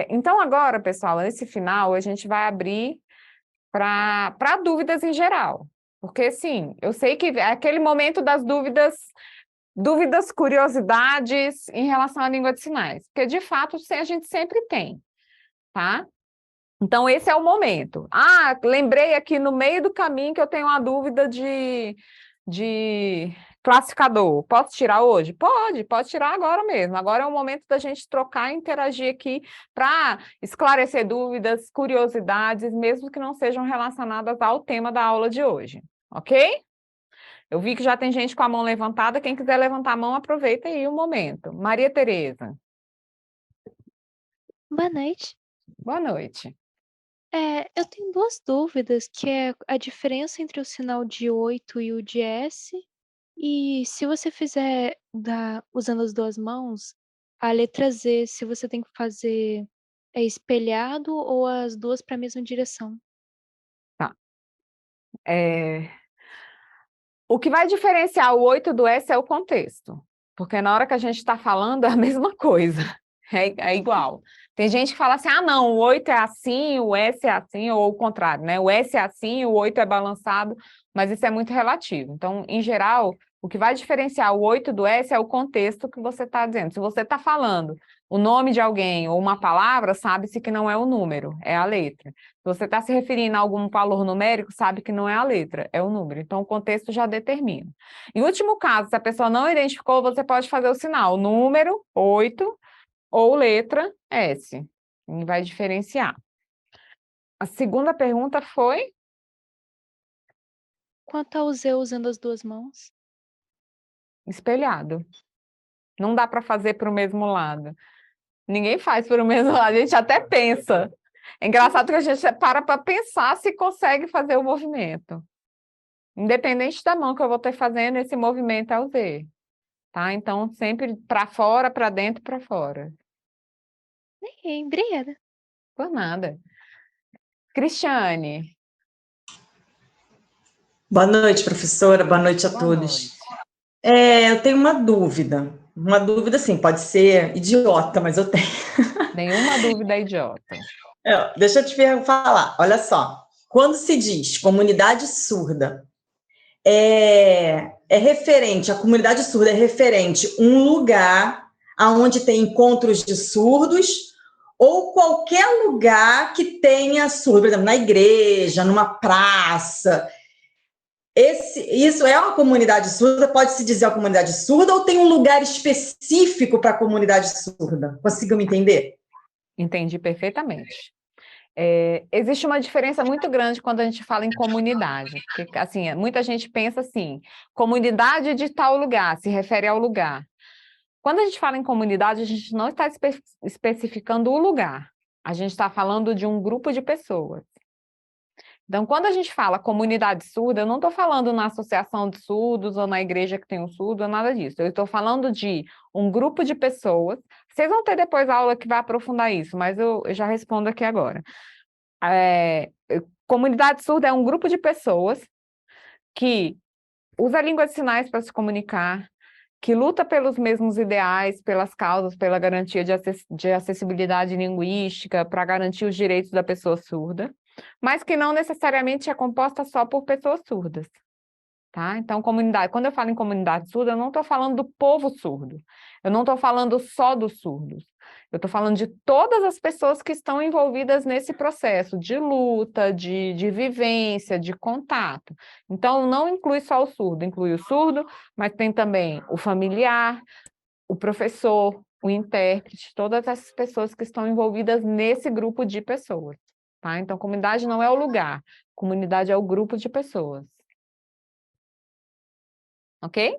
Então, agora, pessoal, nesse final, a gente vai abrir para dúvidas em geral. Porque, sim, eu sei que é aquele momento das dúvidas, curiosidades em relação à língua de sinais. Porque, de fato, a gente sempre tem, tá? Então, esse é o momento. Ah, lembrei aqui no meio do caminho que eu tenho uma dúvida de classificador. Posso tirar hoje? Pode tirar agora mesmo. Agora é o momento da gente trocar e interagir aqui para esclarecer dúvidas, curiosidades, mesmo que não sejam relacionadas ao tema da aula de hoje. Ok? Eu vi que já tem gente com a mão levantada. Quem quiser levantar a mão, aproveita aí o momento. Maria Tereza.
Boa noite.
Boa noite.
Eu tenho 2 dúvidas, que é a diferença entre o sinal de 8 e o de S, e se você fizer usando as 2 mãos, a letra Z, se você tem que fazer espelhado ou as 2 para a mesma direção.
Tá. O que vai diferenciar o 8 do S é o contexto, porque na hora que a gente está falando é a mesma coisa, é igual. Tem gente que fala assim, não, o 8 é assim, o S é assim, ou o contrário, né? O S é assim, o 8 é balançado, mas isso é muito relativo. Então, em geral, o que vai diferenciar o 8 do S é o contexto que você está dizendo. Se você está falando o nome de alguém ou uma palavra, sabe-se que não é o número, é a letra. Se você está se referindo a algum valor numérico, sabe que não é a letra, é o número. Então, o contexto já determina. Em último caso, se a pessoa não identificou, você pode fazer o sinal número 8 ou letra S. E vai diferenciar. A segunda pergunta foi?
Quanto ao Z usando as 2 mãos?
Espelhado. Não dá para fazer para o mesmo lado. Ninguém faz para o mesmo lado, a gente até pensa. É engraçado que a gente para pensar se consegue fazer o movimento. Independente da mão que eu vou ter fazendo, esse movimento é o Z. Tá? Então, sempre para fora, para dentro, para fora.
Obrigada.
Por nada. Cristiane.
Boa noite, professora. Boa noite a todos. Eu tenho uma dúvida. Uma dúvida, sim, pode ser idiota, mas eu tenho.
Nenhuma dúvida é idiota.
Deixa eu te falar. Olha só. Quando se diz comunidade surda, a comunidade surda é referente a um lugar onde tem encontros de surdos ou qualquer lugar que tenha surdo, por exemplo, na igreja, numa praça. Isso é uma comunidade surda? Pode-se dizer uma comunidade surda ou tem um lugar específico para a comunidade surda? Conseguiu me entender?
Entendi perfeitamente. Existe uma diferença muito grande quando a gente fala em comunidade, porque assim, muita gente pensa assim, comunidade de tal lugar, se refere ao lugar. Quando a gente fala em comunidade, a gente não está especificando o lugar, a gente está falando de um grupo de pessoas. Então, quando a gente fala comunidade surda, eu não estou falando na associação de surdos ou na igreja que tem um surdo, ou nada disso. Eu estou falando de um grupo de pessoas. Vocês vão ter depois aula que vai aprofundar isso, mas eu já respondo aqui agora. Comunidade surda é um grupo de pessoas que usa a língua de sinais para se comunicar, que luta pelos mesmos ideais, pelas causas, pela garantia de acessibilidade linguística, para garantir os direitos da pessoa surda, mas que não necessariamente é composta só por pessoas surdas, tá? Então, quando eu falo em comunidade surda, eu não estou falando do povo surdo, eu não estou falando só dos surdos, eu estou falando de todas as pessoas que estão envolvidas nesse processo de luta, de vivência, de contato. Então, não inclui só o surdo, inclui o surdo, mas tem também o familiar, o professor, o intérprete, todas essas pessoas que estão envolvidas nesse grupo de pessoas. Tá? Então, comunidade não é o lugar, comunidade é o grupo de pessoas. Ok?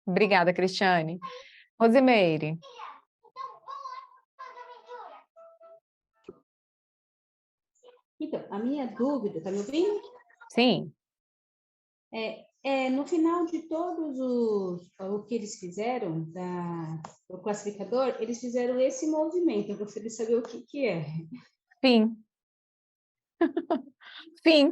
Obrigada, Cristiane. Rosimeire.
Então, a minha dúvida, tá me ouvindo?
Sim.
No final de todos o que eles fizeram, do classificador, eles fizeram esse movimento. Eu gostaria de saber o que é.
Fim. Fim.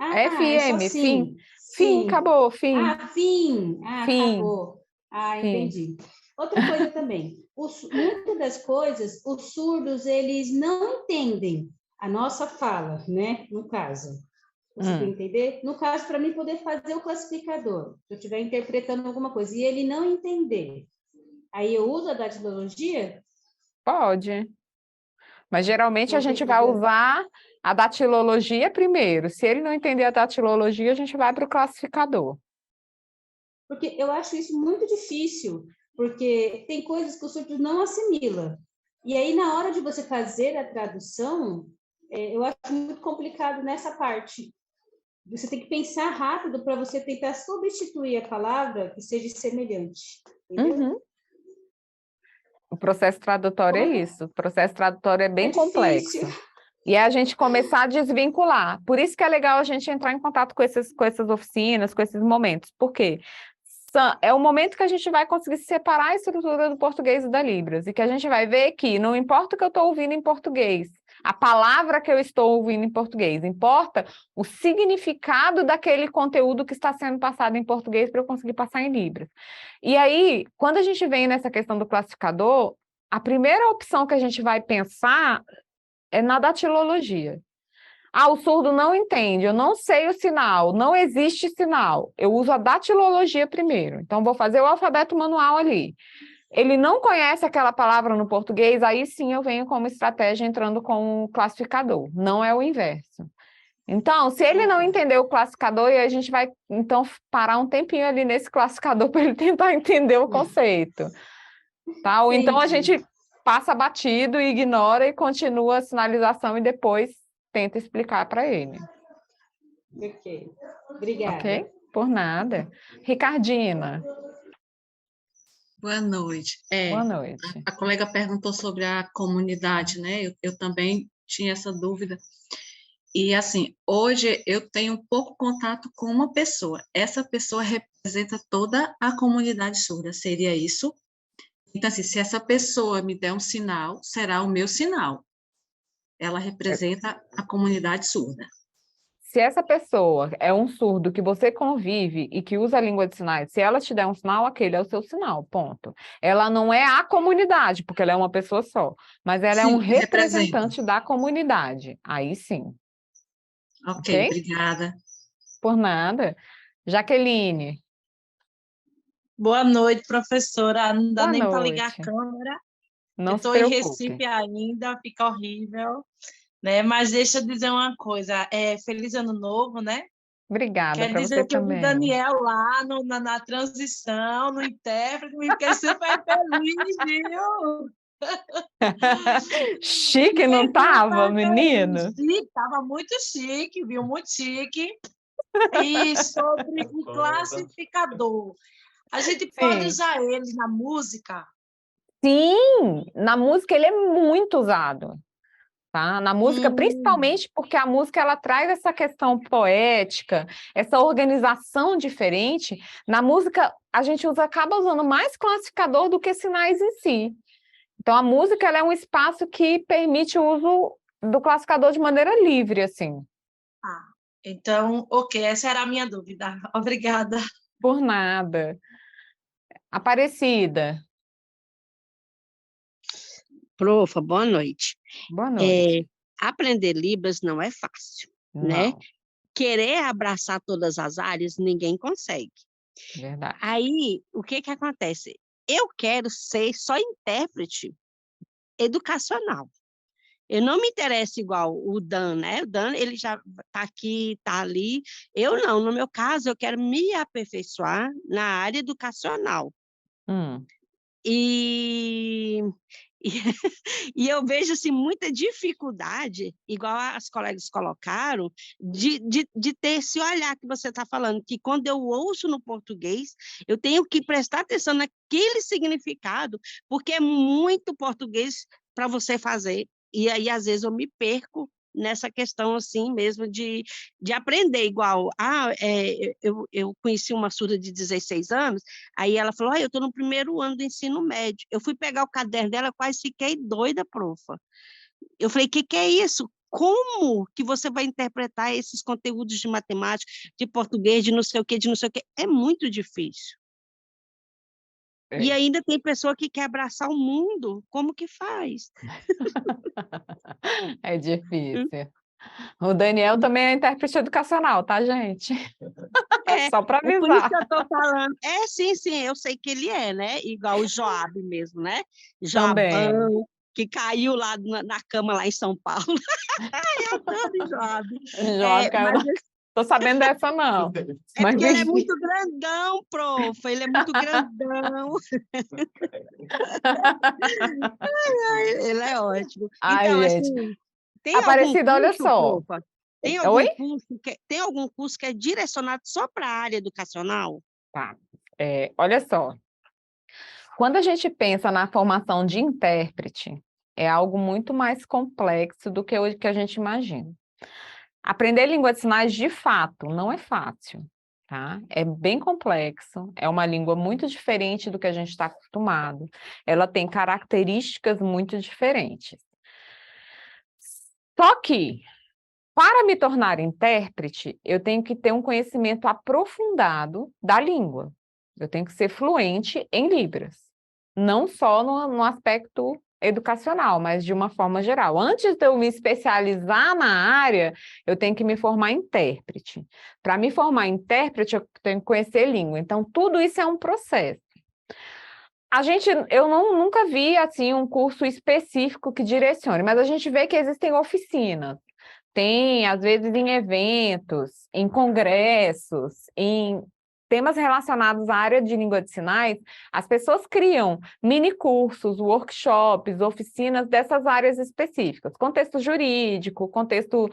FM,
só
fim. Fim, acabou, fim.
Fim.
Fim.
Acabou.
Fim.
Entendi. Outra coisa também. Muitas das coisas, os surdos, eles não entendem a nossa fala, né? No caso. Você quer entender? No caso, para mim poder fazer o classificador, se eu estiver interpretando alguma coisa, e ele não entender, aí eu uso a datilologia?
Pode. Mas geralmente a gente vai usar a datilologia primeiro. Se ele não entender a datilologia, a gente vai para o classificador.
Porque eu acho isso muito difícil, porque tem coisas que o surdo não assimila. E aí, na hora de você fazer a tradução, eu acho muito complicado nessa parte. Você tem que pensar rápido para você tentar substituir a palavra que seja semelhante. Entendeu?
Uhum. O processo tradutório é isso. O processo tradutório é bem complexo. E é a gente começar a desvincular. Por isso que é legal a gente entrar em contato com essas oficinas, com esses momentos. Por quê? É o momento que a gente vai conseguir separar a estrutura do português e da Libras. E que a gente vai ver que não importa o que eu estou ouvindo em português, a palavra que eu estou ouvindo em português, importa o significado daquele conteúdo que está sendo passado em português para eu conseguir passar em Libras. E aí, quando a gente vem nessa questão do classificador, a primeira opção que a gente vai pensar é na datilologia. O surdo não entende, eu não sei o sinal, não existe sinal. Eu uso a datilologia primeiro. Então, vou fazer o alfabeto manual ali. Ele não conhece aquela palavra no português, aí sim eu venho como estratégia entrando com o classificador. Não é o inverso. Então, se ele não entender o classificador, a gente vai, então, parar um tempinho ali nesse classificador para ele tentar entender o conceito. Tá? Ou então a gente passa batido, ignora e continua a sinalização e depois tenta explicar para ele.
Ok. Obrigada.
Ok? Por nada. Ricardina.
Boa noite.
Boa noite.
A colega perguntou sobre a comunidade, né? Eu também tinha essa dúvida. E, assim, hoje eu tenho pouco contato com uma pessoa. Essa pessoa representa toda a comunidade surda, seria isso? Então, assim, se essa pessoa me der um sinal, será o meu sinal. Ela representa a comunidade surda.
Se essa pessoa é um surdo que você convive e que usa a língua de sinais, se ela te der um sinal, aquele é o seu sinal, ponto. Ela não é a comunidade, porque ela é uma pessoa só, mas ela é um representante da comunidade. Aí sim.
Ok, obrigada.
Por nada. Jaqueline.
Boa noite, professora. Não dá
Boa
nem para
noite.
ligar a câmera.
Não
eu estou
se
em
preocupe.
Recife ainda, fica horrível. Né? Mas deixa eu dizer uma coisa. Feliz Ano Novo, né?
Obrigada
Quer
para você
dizer que eu vi
também.
Daniel lá na transição, no intérprete, me fiquei super feliz, viu?
Chique, não
Fiquei
tava,
super feliz.
menino?
Chique, estava muito chique, viu? Muito chique. E sobre o classificador, a gente pode
Sim.
usar ele na música?
Sim, na música ele é muito usado, tá? Na música, principalmente porque a música ela traz essa questão poética, essa organização diferente. Na música, a gente acaba usando mais classificador do que sinais em si. Então, a música ela é um espaço que permite o uso do classificador de maneira livre, assim.
Ah, então, ok, essa era a minha dúvida. Obrigada.
Por nada. Aparecida.
Profa, boa noite.
Boa noite.
Aprender Libras não é fácil, né?
Não,
Querer abraçar todas as áreas, ninguém consegue.
verdade.
Aí, o que que acontece? Eu quero ser só intérprete educacional. Eu não me interesso igual o Dan, né? O Dan, ele já está aqui, está ali. Eu não, no meu caso, eu quero me aperfeiçoar na área educacional. E, e, e eu vejo assim, muita dificuldade, igual as colegas colocaram, de ter esse olhar que você está falando, que quando eu ouço no português, eu tenho que prestar atenção naquele significado, porque é muito português para você fazer. E aí, às vezes, eu me perco nessa questão assim mesmo de aprender igual. Eu conheci uma surda de 16 anos, aí ela falou, eu estou no primeiro ano do ensino médio. Eu fui pegar o caderno dela, quase fiquei doida, profa. Eu falei, que é isso? Como que você vai interpretar esses conteúdos de matemática, de português, de não sei o quê, de não sei o quê? É muito difícil. E ainda tem pessoa que quer abraçar o mundo. Como que faz?
É difícil. O Daniel também é intérprete educacional, tá, gente? Só para
É por isso
avisar.
que eu estou falando. Sim, eu sei que ele é, né? Igual o Joab mesmo, né?
Também.
Joabão, que caiu lá na cama lá em São Paulo. Eu adoro Joab.
Joab caiu na... Tô sabendo dessa, não. Mas
Porque ele é muito grandão, prof. Ele é muito grandão. Ele é ótimo.
Ai,
Então,
gente.
assim, tem
Aparecida,
algum
olha
curso,
só.
profa? Tem algum curso que é direcionado só para a área educacional?
Tá. Olha só. Quando a gente pensa na formação de intérprete, é algo muito mais complexo do que o que a gente imagina. Aprender língua de sinais, de fato, não é fácil, tá? É bem complexo, é uma língua muito diferente do que a gente está acostumado. Ela tem características muito diferentes. Só que, para me tornar intérprete, eu tenho que ter um conhecimento aprofundado da língua. Eu tenho que ser fluente em Libras. Não só no aspecto educacional, mas de uma forma geral. Antes de eu me especializar na área, eu tenho que me formar intérprete. Para me formar intérprete, eu tenho que conhecer língua. Então, tudo isso é um processo. Eu nunca vi assim um curso específico que direcione, mas a gente vê que existem oficinas. Tem, às vezes, em eventos, em congressos, em temas relacionados à área de língua de sinais, as pessoas criam mini-cursos, workshops, oficinas dessas áreas específicas. Contexto jurídico, contexto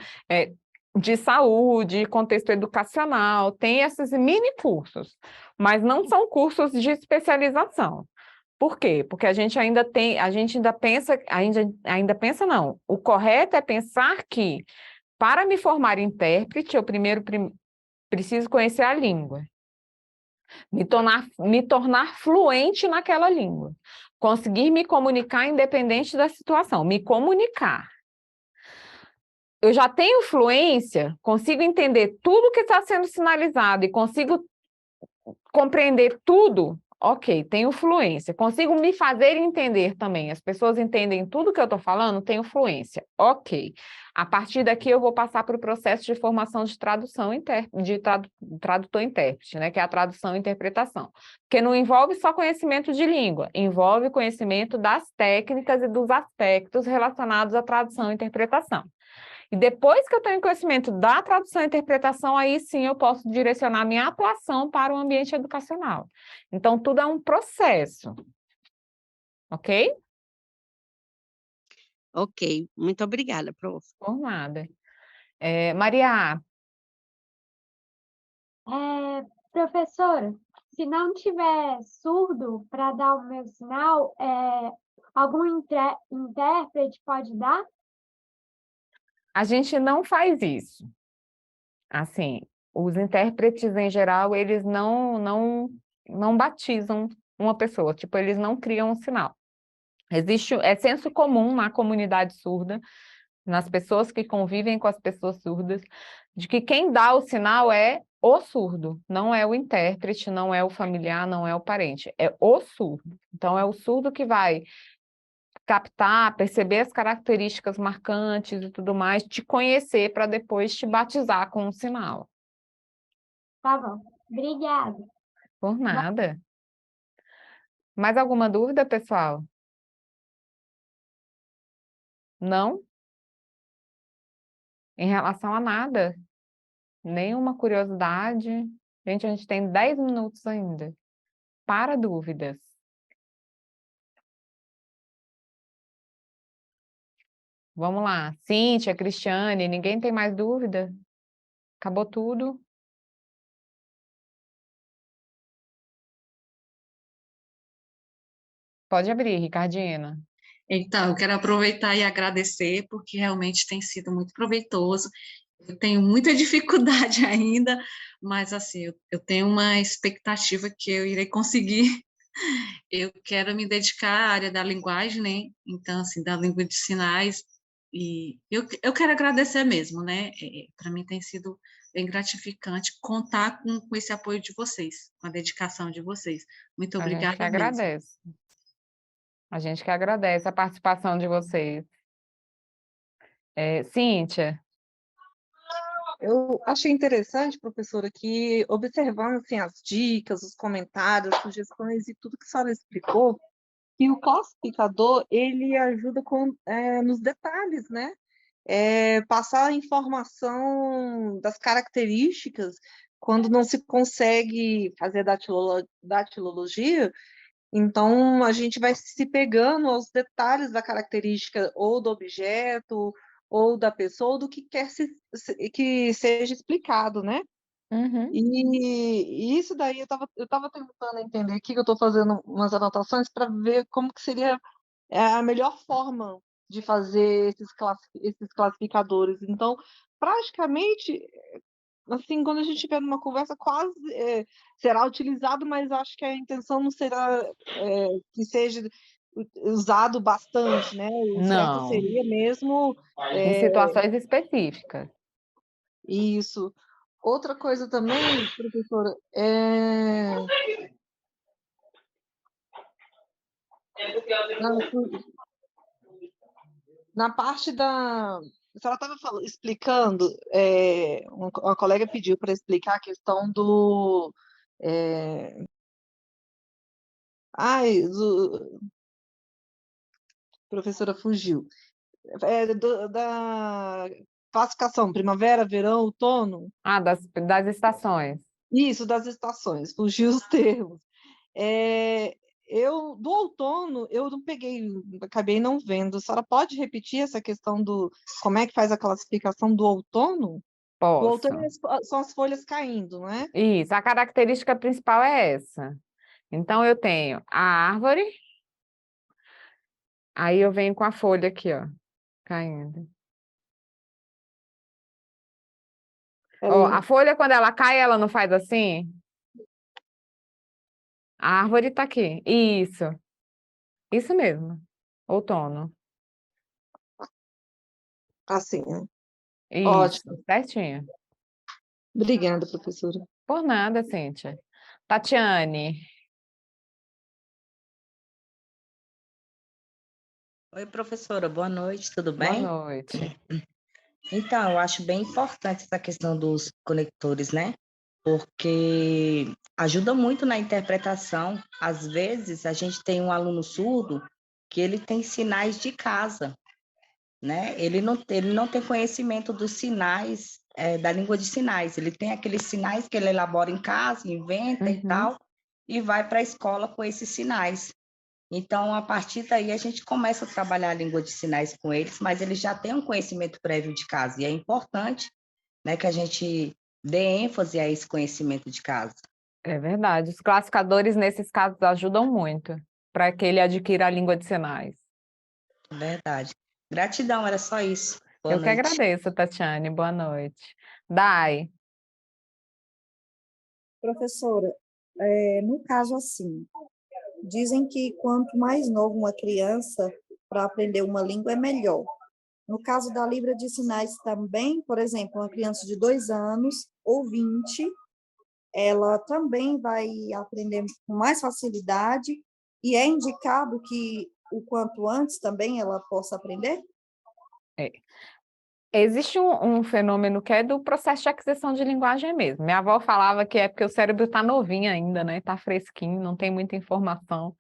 de saúde, contexto educacional, tem esses mini-cursos, mas não são cursos de especialização. Por quê? Porque a gente ainda pensa não. O correto é pensar que, para me formar intérprete, eu primeiro preciso conhecer a língua. Me tornar fluente naquela língua. Conseguir me comunicar independente da situação. Me comunicar. Eu já tenho fluência, consigo entender tudo que está sendo sinalizado e consigo compreender tudo. Ok, tenho fluência. Consigo me fazer entender também. As pessoas entendem tudo que eu estou falando, tenho fluência. Ok. A partir daqui eu vou passar para o processo de formação de tradução, tradutor-intérprete, né? Que é a tradução e interpretação. Porque não envolve só conhecimento de língua, envolve conhecimento das técnicas e dos aspectos relacionados à tradução e interpretação. E depois que eu tenho conhecimento da tradução e interpretação, aí sim eu posso direcionar minha atuação para o ambiente educacional. Então, tudo é um processo. Ok?
Ok, muito obrigada, prof.
Por nada. Maria,
Professora, se não tiver surdo para dar o meu sinal, algum intérprete pode dar?
a gente não faz isso. Assim, os intérpretes, em geral, eles não batizam uma pessoa, tipo, eles não criam um sinal. É senso comum na comunidade surda, nas pessoas que convivem com as pessoas surdas, de que quem dá o sinal é o surdo, não é o intérprete, não é o familiar, não é o parente, é o surdo. Então, é o surdo que vai captar, perceber as características marcantes e tudo mais, te conhecer para depois te batizar com um sinal.
Tá bom. Obrigada.
Por nada. Mais alguma dúvida, pessoal? Não? Em relação a nada? Nenhuma curiosidade? Gente, a gente tem 10 minutos ainda. Para dúvidas. Vamos lá. Cíntia, Cristiane, ninguém tem mais dúvida? Acabou tudo? Pode abrir, Ricardina.
Então, eu quero aproveitar e agradecer, porque realmente tem sido muito proveitoso. Eu tenho muita dificuldade ainda, mas assim, eu tenho uma expectativa que eu irei conseguir. Eu quero me dedicar à área da linguagem, né? Então, assim, da língua de sinais, e eu quero agradecer mesmo, né? Para mim tem sido bem gratificante contar com esse apoio de vocês, com a dedicação de vocês. Muito
A gente que
obrigada mesmo.
agradece. A gente que agradece a participação de vocês. Cíntia.
Eu achei interessante, professora, que observando assim, as dicas, os comentários, as sugestões e tudo que a senhora explicou, que o classificador ele ajuda nos detalhes, né? Passar a informação das características quando não se consegue fazer datilologia, então a gente vai se pegando aos detalhes da característica ou do objeto ou da pessoa, ou do que quer que seja explicado, né? E isso daí eu estava tentando entender aqui, que eu estou fazendo umas anotações para ver como que seria a melhor forma de fazer esses classificadores. Então, praticamente, assim, quando a gente tiver numa conversa, quase será utilizado, mas acho que a intenção não será que seja usado bastante, né? O certo
Não.
seria mesmo...
Em situações específicas.
Isso. Outra coisa também, professora, na parte da... A senhora estava explicando, uma colega pediu para explicar a questão do... Professora fugiu. Da classificação, primavera, verão, outono.
Das estações.
Isso, das estações, fugiu os termos. Do outono, eu não peguei, acabei não vendo. A senhora pode repetir essa questão como é que faz a classificação do outono?
Posso.
O outono são as folhas caindo, não é?
Isso, a característica principal é essa. Então, eu tenho a árvore, aí eu venho com a folha aqui, ó, caindo. Ó, a folha, quando ela cai, ela não faz assim? A árvore tá aqui. Isso. Isso mesmo. Outono.
Assim, né?
Isso,
ótimo.
Certinho.
Obrigada, professora.
Por nada, Cíntia. Tatiane.
Oi, professora, boa noite, tudo bem?
Boa noite.
Então, eu acho bem importante essa questão dos conectores, né? Porque ajuda muito na interpretação. Às vezes, a gente tem um aluno surdo que ele tem sinais de casa. né? Ele não tem conhecimento dos sinais, da língua de sinais. Ele tem aqueles sinais que ele elabora em casa, inventa e tal, e vai para a escola com esses sinais. Então, a partir daí, a gente começa a trabalhar a língua de sinais com eles, mas eles já têm um conhecimento prévio de casa, e é importante, né, que a gente dê ênfase a esse conhecimento de casa.
É verdade. Os classificadores, nesses casos, ajudam muito para que ele adquira a língua de sinais.
Verdade. Gratidão, era só isso. Boa
Eu que
noite.
agradeço, Tatiane. Boa noite. Dai.
Professora, no caso assim, dizem que quanto mais novo uma criança para aprender uma língua é melhor. No caso da Libra de Sinais também, por exemplo, uma criança de 2 anos ou 20, ela também vai aprender com mais facilidade e é indicado que o quanto antes também ela possa aprender?
Existe um fenômeno que é do processo de aquisição de linguagem mesmo. Minha avó falava que é porque o cérebro está novinho ainda, né? Está fresquinho, não tem muita informação.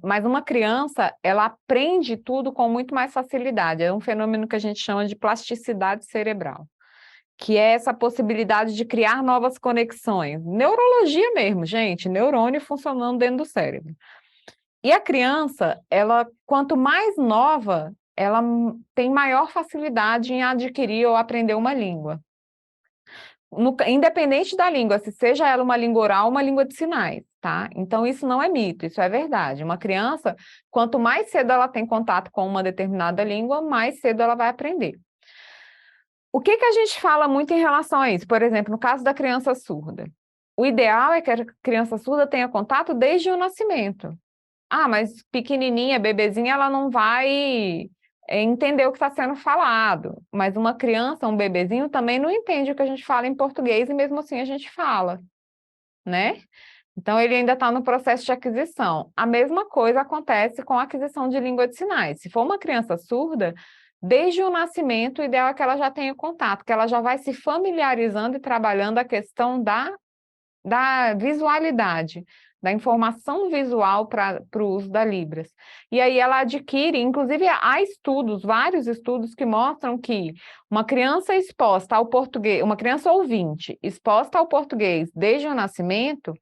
Mas uma criança, ela aprende tudo com muito mais facilidade. É um fenômeno que a gente chama de plasticidade cerebral, que é essa possibilidade de criar novas conexões. Neurologia mesmo, gente, neurônio funcionando dentro do cérebro. E a criança, ela, quanto mais nova, ela tem maior facilidade em adquirir ou aprender uma língua. Independente da língua, se seja ela uma língua oral ou uma língua de sinais, tá? Então, isso não é mito, isso é verdade. Uma criança, quanto mais cedo ela tem contato com uma determinada língua, mais cedo ela vai aprender. O que a gente fala muito em relação a isso? Por exemplo, no caso da criança surda. O ideal é que a criança surda tenha contato desde o nascimento. Ah, mas pequenininha, bebezinha, ela não vai entender o que está sendo falado. Mas uma criança, um bebezinho, também não entende o que a gente fala em português e mesmo assim a gente fala, né? Então, ele ainda está no processo de aquisição. A mesma coisa acontece com a aquisição de língua de sinais. Se for uma criança surda, desde o nascimento, o ideal é que ela já tenha contato, que ela já vai se familiarizando e trabalhando a questão da visualidade, da informação visual para o uso da Libras. E aí ela adquire, inclusive há estudos, vários estudos que mostram que uma criança exposta ao português, uma criança ouvinte exposta ao português desde o nascimento,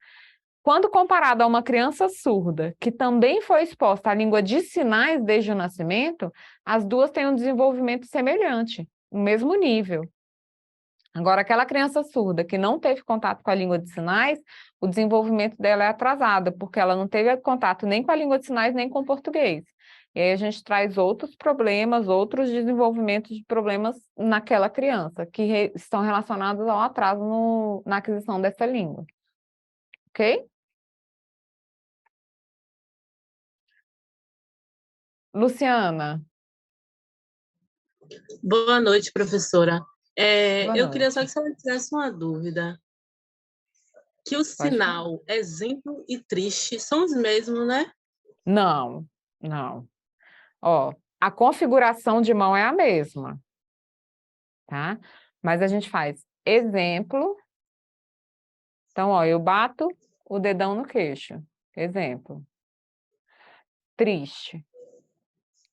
quando comparada a uma criança surda, que também foi exposta à língua de sinais desde o nascimento, as duas têm um desenvolvimento semelhante, o mesmo nível. Agora, aquela criança surda que não teve contato com a língua de sinais, o desenvolvimento dela é atrasado, porque ela não teve contato nem com a língua de sinais, nem com o português. E aí a gente traz outros problemas, outros desenvolvimentos de problemas naquela criança, que estão relacionados ao atraso na aquisição dessa língua. Ok? Luciana.
Boa noite, professora.
Boa
Eu queria
noite.
só que a senhora tivesse uma dúvida. Que o
Pode
sinal exemplo e triste são os mesmos, né?
Não, não. Ó, a configuração de mão é a mesma, tá? Mas a gente faz exemplo. Então, ó, eu bato o dedão no queixo. Exemplo. Triste.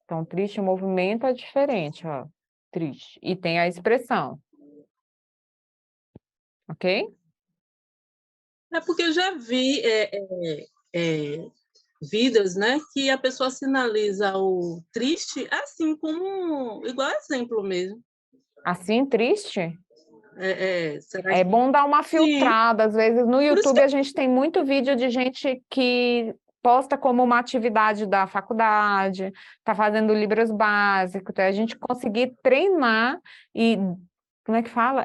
Então, triste, o movimento é diferente, ó. Triste. E tem a expressão. Ok?
É porque eu já vi vídeos, né, que a pessoa sinaliza o triste assim, como igual exemplo mesmo.
Assim, triste?
Será
É
que...
bom dar uma filtrada. Às vezes, no
Por isso
YouTube,
que
a gente tem muito vídeo de gente que posta como uma atividade da faculdade, tá fazendo Libras básico, então a gente conseguir treinar e, como é que fala?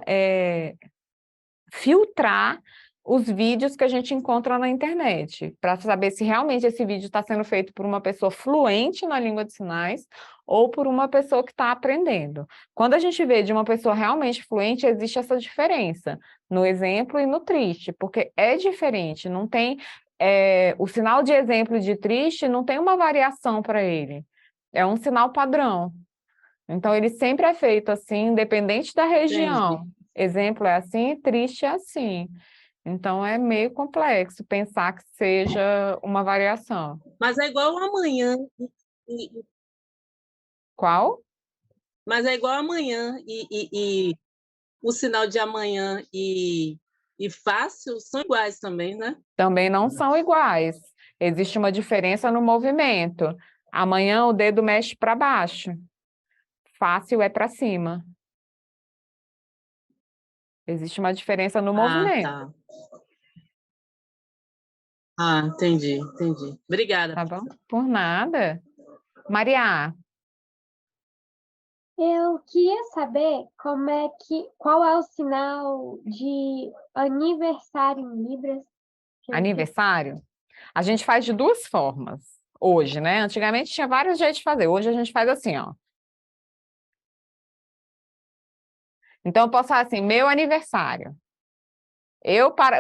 Filtrar os vídeos que a gente encontra na internet, para saber se realmente esse vídeo está sendo feito por uma pessoa fluente na língua de sinais ou por uma pessoa que está aprendendo. Quando a gente vê de uma pessoa realmente fluente, existe essa diferença no exemplo e no triste, porque é diferente, não tem... o sinal de exemplo e de triste não tem uma variação para ele, é um sinal padrão. Então, ele sempre é feito assim, independente da região.
Entendi.
Exemplo é assim, triste é assim. Então, é meio complexo pensar que seja uma variação.
Mas é igual amanhã.
Qual?
Mas é igual amanhã e o sinal de amanhã e fácil são iguais também, né?
Também não são iguais. Existe uma diferença no movimento. Amanhã o dedo mexe para baixo. Fácil é para cima. Existe uma diferença no movimento.
Tá. Entendi. Obrigada.
Tá bom? Por nada. Maria.
Eu queria saber qual é o sinal de aniversário em Libras.
Aniversário? A gente faz de duas formas hoje, né? Antigamente tinha vários jeitos de fazer. Hoje a gente faz assim, ó. Então eu posso falar assim, meu aniversário.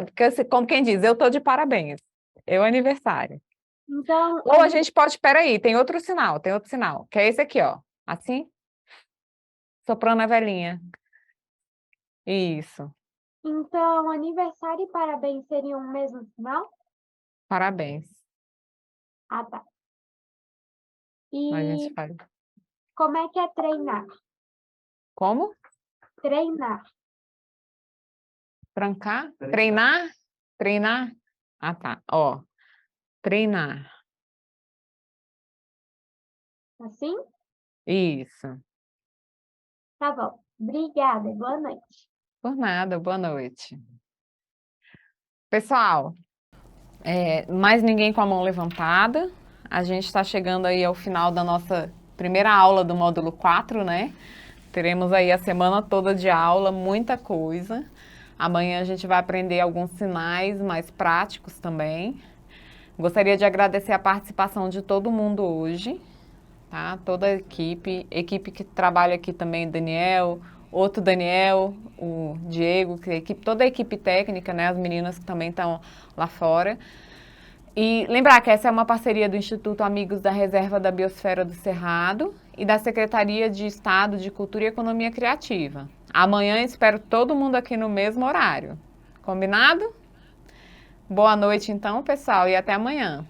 Porque como quem diz, eu tô de parabéns. Eu aniversário.
Então,
ou a gente pode, peraí, tem outro sinal, que é esse aqui, ó. Assim. Soprando a velhinha. Isso.
Então, aniversário e parabéns seriam o mesmo sinal?
Parabéns.
Ah, tá.
A gente
E
faz.
como é que é treinar?
Como?
Treinar.
Trancar? Treinar? Treinar? Ah, tá. Ó. Treinar.
Assim?
Isso.
Tá bom. Obrigada. Boa noite.
Por nada, boa noite. Pessoal, mais ninguém com a mão levantada. A gente está chegando aí ao final da nossa primeira aula do módulo 4, né? Teremos aí a semana toda de aula, muita coisa. Amanhã a gente vai aprender alguns sinais mais práticos também. Gostaria de agradecer a participação de todo mundo hoje, tá? Toda a equipe que trabalha aqui também, Daniel, outro Daniel, o Diego, toda a equipe técnica, né? As meninas que também estão lá fora. E lembrar que essa é uma parceria do Instituto Amigos da Reserva da Biosfera do Cerrado e da Secretaria de Estado de Cultura e Economia Criativa. Amanhã espero todo mundo aqui no mesmo horário. Combinado? Boa noite então, pessoal, e até amanhã.